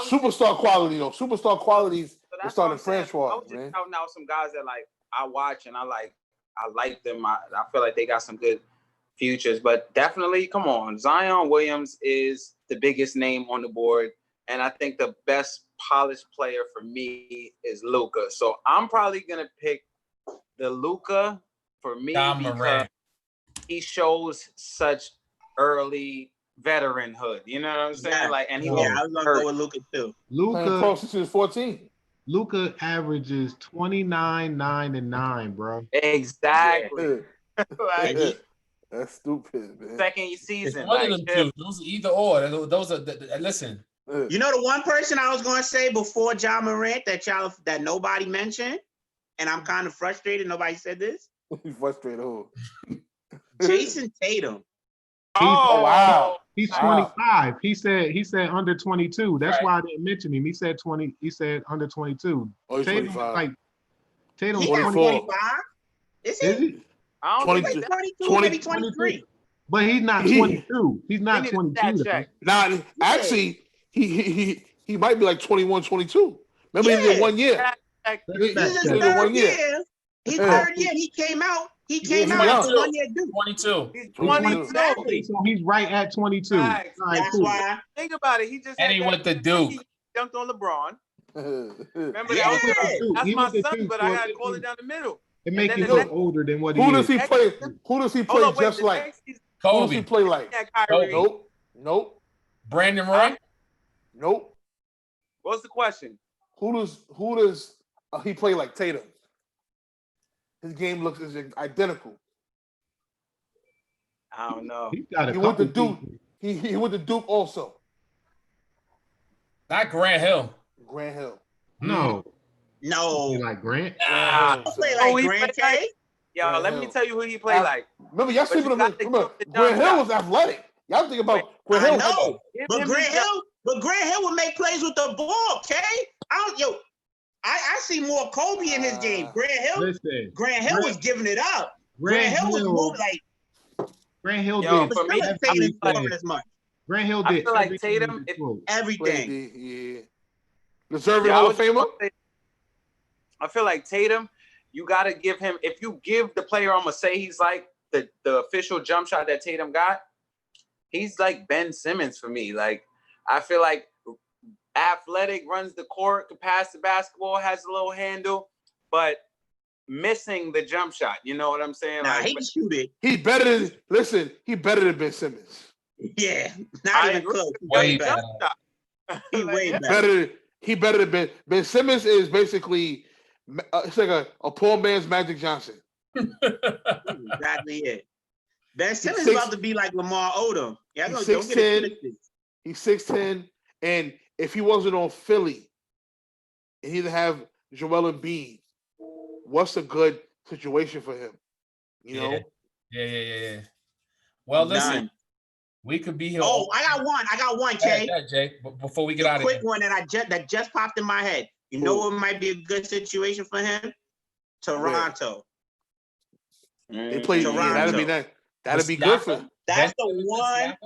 Superstar quality though. Superstar qualities. So starting franchise. I was just counting out some guys that like I watch and I like them. I feel like they got some good futures, but definitely, come on, Zion Williams is the biggest name on the board, and I think the best polished player for me is Luka. So I'm probably gonna pick the Luka for me because he shows such early veteranhood. You know what I'm saying? Yeah. Like, and he I was gonna go with Luka too. Luka since 14. Luka averages 29, 9, and 9, bro. Exactly. Yeah. That's stupid, man. Second season. One of them two. Those are either or. Those are listen. You know the one person I was gonna say before Ja Morant that nobody mentioned, and I'm kind of frustrated. Nobody said this. You frustrated who? Jason Tatum. Wow. He's 25. He said under 22. That's why I didn't mention him. He said 20. He said under 22. Oh, he's Tatum 25. Tatum's 24. 25. Is he? I don't 22, 22, maybe 23. But he's not 22. He's not 22. Nah, actually, he might be like 21, 22. Remember, he did 1 year. This is his third year. His third year, he came out. He came out after 1 year. 22. He's 22. Exactly. So he's right at 22. Right. That's why. Think about it. He just and he went to Duke. He jumped on LeBron. Remember Yeah. that's my son, but I gotta call it down the middle. It makes him look older than what he Who is. does he play? Who does he play just like? Who does he play like? Yeah, Kyrie. Nope. Brandon Roy? Nope. What's the question? Who does he play like? Tatum. His game looks identical. I don't know. He went to Duke. He went to Duke also. Not Grant Hill. Grant Hill. No. Like Grant? Play like Grant K? Yo, let me tell you who he played like. Remember, y'all sleeping on remember, Grant Hill was athletic. Y'all think about Grant Hill. I know. But Grant Hill would make plays with the ball, K. I see more Kobe in his game. Grant Hill was giving it up. Grant Hill was moving like Grant Hill did. For me, Tatum scoring as much. Grant Hill did. I feel like Tatum, everything. Yeah. Deserving Hall of Famer. I feel like Tatum, you got to give him. If you give the player, I'm gonna say he's like the official jump shot that Tatum got. He's like Ben Simmons for me. Like I feel like athletic, runs the court, can pass the basketball, has a little handle, but missing the jump shot. You know what I'm saying? Nah, he can shoot it. He better than Ben Simmons. Yeah, not even close. Way better. He way better. He better than Ben Simmons is basically it's like a poor man's Magic Johnson. Exactly it. Ben Simmons is about to be like Lamar Odom. Yeah, he's don't get it twisted. He's 6'10", and if he wasn't on Philly, and he didn't have Joel Embiid, what's a good situation for him? You know? Yeah. Well, listen, we could be here. Oh, I got one, Jay. Yeah, Jay. Before we get out of here, quick one that just popped in my head. You know what might be a good situation for him? Toronto. They play. Yeah, that'd be good for him. That's the one.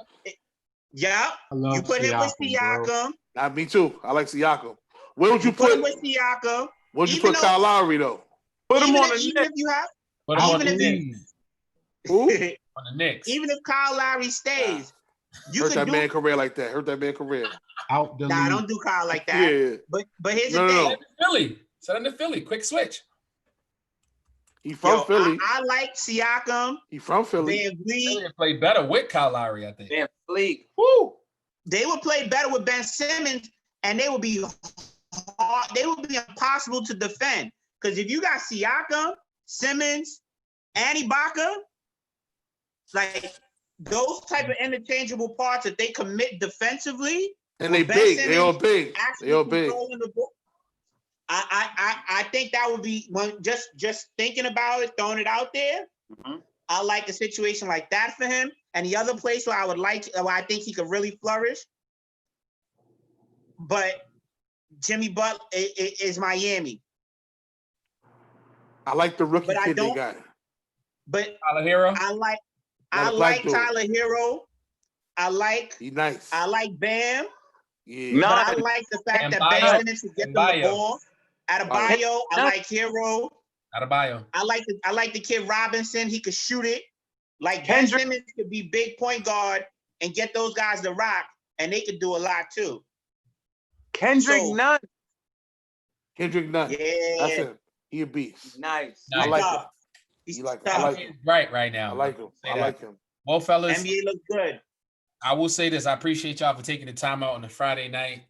Yeah, you put him with Siakam. Me too. I like Siakam. Where would you put him with Siakam? Where'd you put Kyle Lowry though? Put him on the Knicks. If you have, put him on the Knicks. Who? On the Knicks. Even if Kyle Lowry stays, you hurt that man career like that. Hurt that man career. Nah, don't do Kyle like that. Yeah. But here's the thing. Philly. Set him to Philly. Quick switch. He from Philly. I like Siakam. He from Philly. They would play better with Kyle Lowry, I think. Van Fleet. Woo! They would play better with Ben Simmons, and they would be hard. They would be impossible to defend. Because if you got Siakam, Simmons, and Ibaka, like those type of interchangeable parts that they commit defensively, and they big. They all big. They all big. I think that would be just thinking about it, throwing it out there. Mm-hmm. I like a situation like that for him. And the other place where I think he could really flourish, but Jimmy Butler is Miami. I like the rookie kid they got. But Tyler Hero. I like Tyler Hero. He's nice. I like Bam. Yeah. But I like the fact that Ben Simmons can get them the ball. Adebayo, I like Hero. Adebayo. I like the kid Robinson. He could shoot it. Like Ben Simmons could be big point guard and get those guys to rock, and they could do a lot too. Kendrick Nunn. Yeah. That's him. He a beast. Nice. I like him. He's right now. I like him. Well, fellas. NBA looks good. I will say this. I appreciate y'all for taking the time out on a Friday night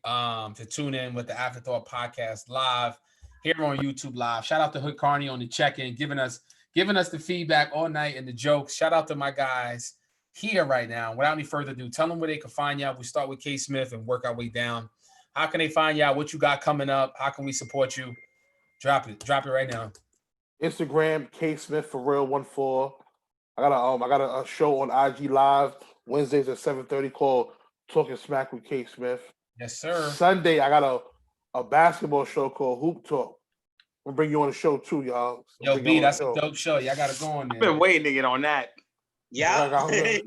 to tune in with the Afterthought Podcast live here on YouTube Live. Shout out to Hood Carney on the check-in, giving us the feedback all night and the jokes. Shout out to my guys here right now. Without any further ado, tell them where they can find y'all. We start with K Smith and work our way down. How can they find y'all? What you got coming up? How can we support you? Drop it right now. Instagram K Smith for real 14. I got a show on IG Live Wednesdays at 7:30 called Talking Smack with K Smith. Yes, sir. Sunday I got a basketball show called Hoop Talk. We'll bring you on the show too, y'all. Yo, B, that's a dope show. Y'all gotta go on there. I've been waiting to get on that. Yeah. I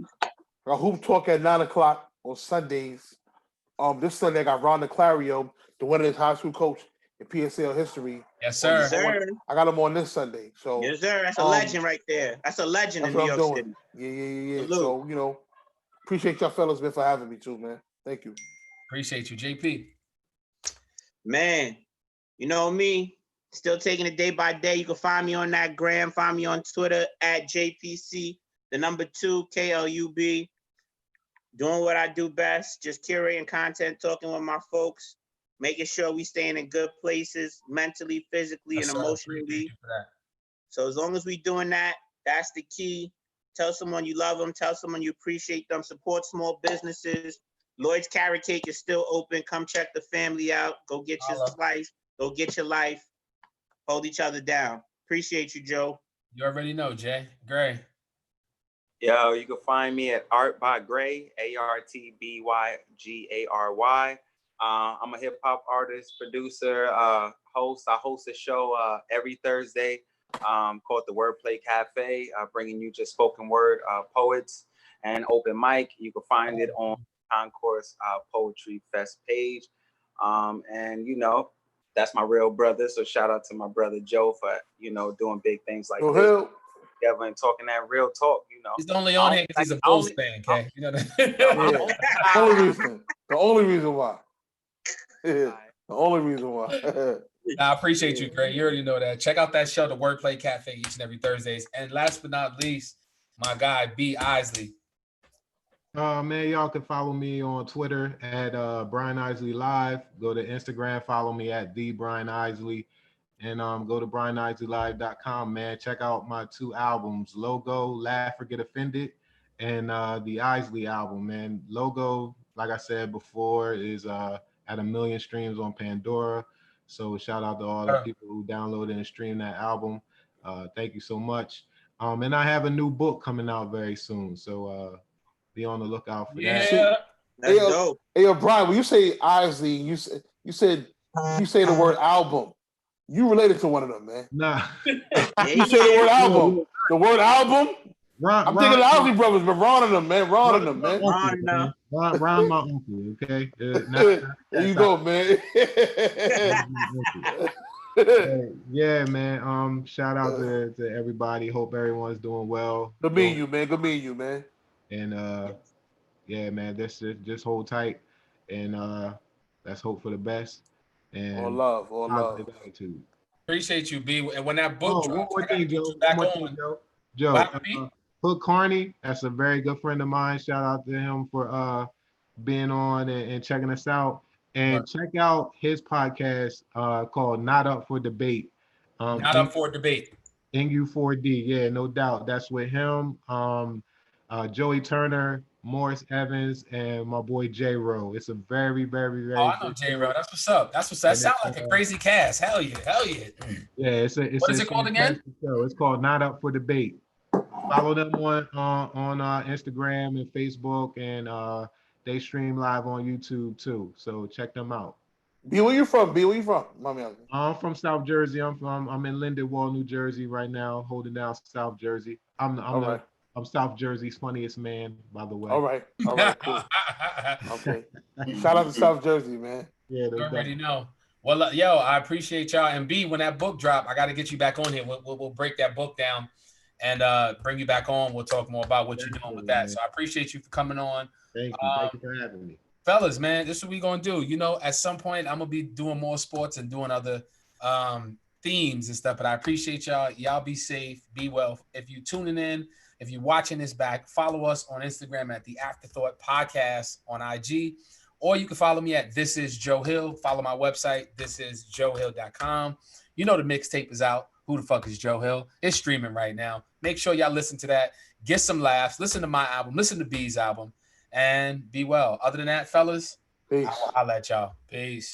got Hoop Talk at 9:00 on Sundays. This Sunday I got Ron DeClario, the winningest high school coach in PSL history. Yes, sir. Yes, sir. I got him on this Sunday. So yes, sir. That's a legend right there. That's a legend in New York City. Yeah. Salute. So, appreciate y'all fellas, man, for having me too, man. Thank you. Appreciate you, JP. Man, you know me, still taking it day by day. You can find me on that gram, find me on Twitter at JPC the number 2, KLUB. Doing what I do best, just curating content, talking with my folks, making sure we staying in good places, mentally, physically, and emotionally. So as long as we doing that, that's the key. Tell someone you love them. Tell someone you appreciate them. Support small businesses. Lloyd's Carrot Cake is still open. Come check the family out. Go get your slice. Go get your life. Hold each other down. Appreciate you, Joe. You already know, Jay. Gray. Yo, you can find me at Art by Gray, ARTBYGARY. I'm a hip hop artist, producer, host. I host a show every Thursday called the Wordplay Cafe, bringing you just spoken word poets and open mic. You can find it on Concourse Poetry Fest page. And, you know, that's my real brother. So shout out to my brother Joe for, you know, doing big things like this. Together and talking that real talk, you know. He's only on here because he's a Bulls fan, okay? You know that? The only reason why. The only reason why. I appreciate you, Gray. You already know that. Check out that show, the Wordplay Cafe, each and every Thursdays. And last but not least, my guy, B. Isley. Man, y'all can follow me on Twitter at Brian Isley Live. Go to Instagram, follow me at the Brian Isley. And go to BrianIsleyLive.com, man. Check out my 2 albums, Logo, Laugh or Get Offended, and the Isley album, man. Logo, like I said before, is at 1 million streams on Pandora. So shout out to all the people who downloaded and streamed that album. Thank you so much. And I have a new book coming out very soon. So be on the lookout for that. That's dope. Hey, Brian, when you say Isley, you say the word album. You related to one of them, man. Nah. You say the word album. The word album? I'm thinking the Isley brothers, but Ron and them, man. Ron, my uncle, okay? There you go, man. Yeah, man. Shout out to everybody. Hope everyone's doing well. Good meeting you, man. Good meeting you, man. And yeah, man, just hold tight, and let's hope for the best. And all love. Appreciate you, B. And when that book drops, one more thing, Joe. Hook Carney, that's a very good friend of mine. Shout out to him for being on and checking us out. And check out his podcast called Not Up for Debate. Not Up for Debate. NU4D, yeah, no doubt. That's with him, Joey Turner, Morris Evans, and my boy J-Ro. It's a very, very, very. Oh, I know J-Ro. That's what's up. That sounds like a crazy cast. Hell yeah. Yeah, it's what is it called again? It's called Not Up for Debate. Follow them on Instagram and Facebook, and they stream live on YouTube too. So check them out. B, where you from? Mommy. I'm from South Jersey. I'm in Lindenwold, New Jersey right now, holding down South Jersey. I'm South Jersey's funniest man, by the way. All right, cool. Okay. Shout out to South Jersey, man. Yeah, you already know. Well, I appreciate y'all. And B, when that book drop, I got to get you back on here. We'll break that book down and bring you back on. We'll talk more about what you're doing with that. So I appreciate you for coming on. Thank you. Thank you for having me. Fellas, man, this is what we're going to do. You know, at some point, I'm going to be doing more sports and doing other themes and stuff. But I appreciate y'all. Y'all be safe. Be well. If you're tuning in, if you're watching this back, follow us on Instagram at The Afterthought Podcast on IG. Or you can follow me at This Is Joe Hill. Follow my website, thisisjoehill.com. You know the mixtape is out. Who the fuck is Joe Hill? It's streaming right now. Make sure y'all listen to that. Get some laughs. Listen to my album. Listen to B's album. And be well. Other than that, fellas, peace. I'll let y'all. Peace.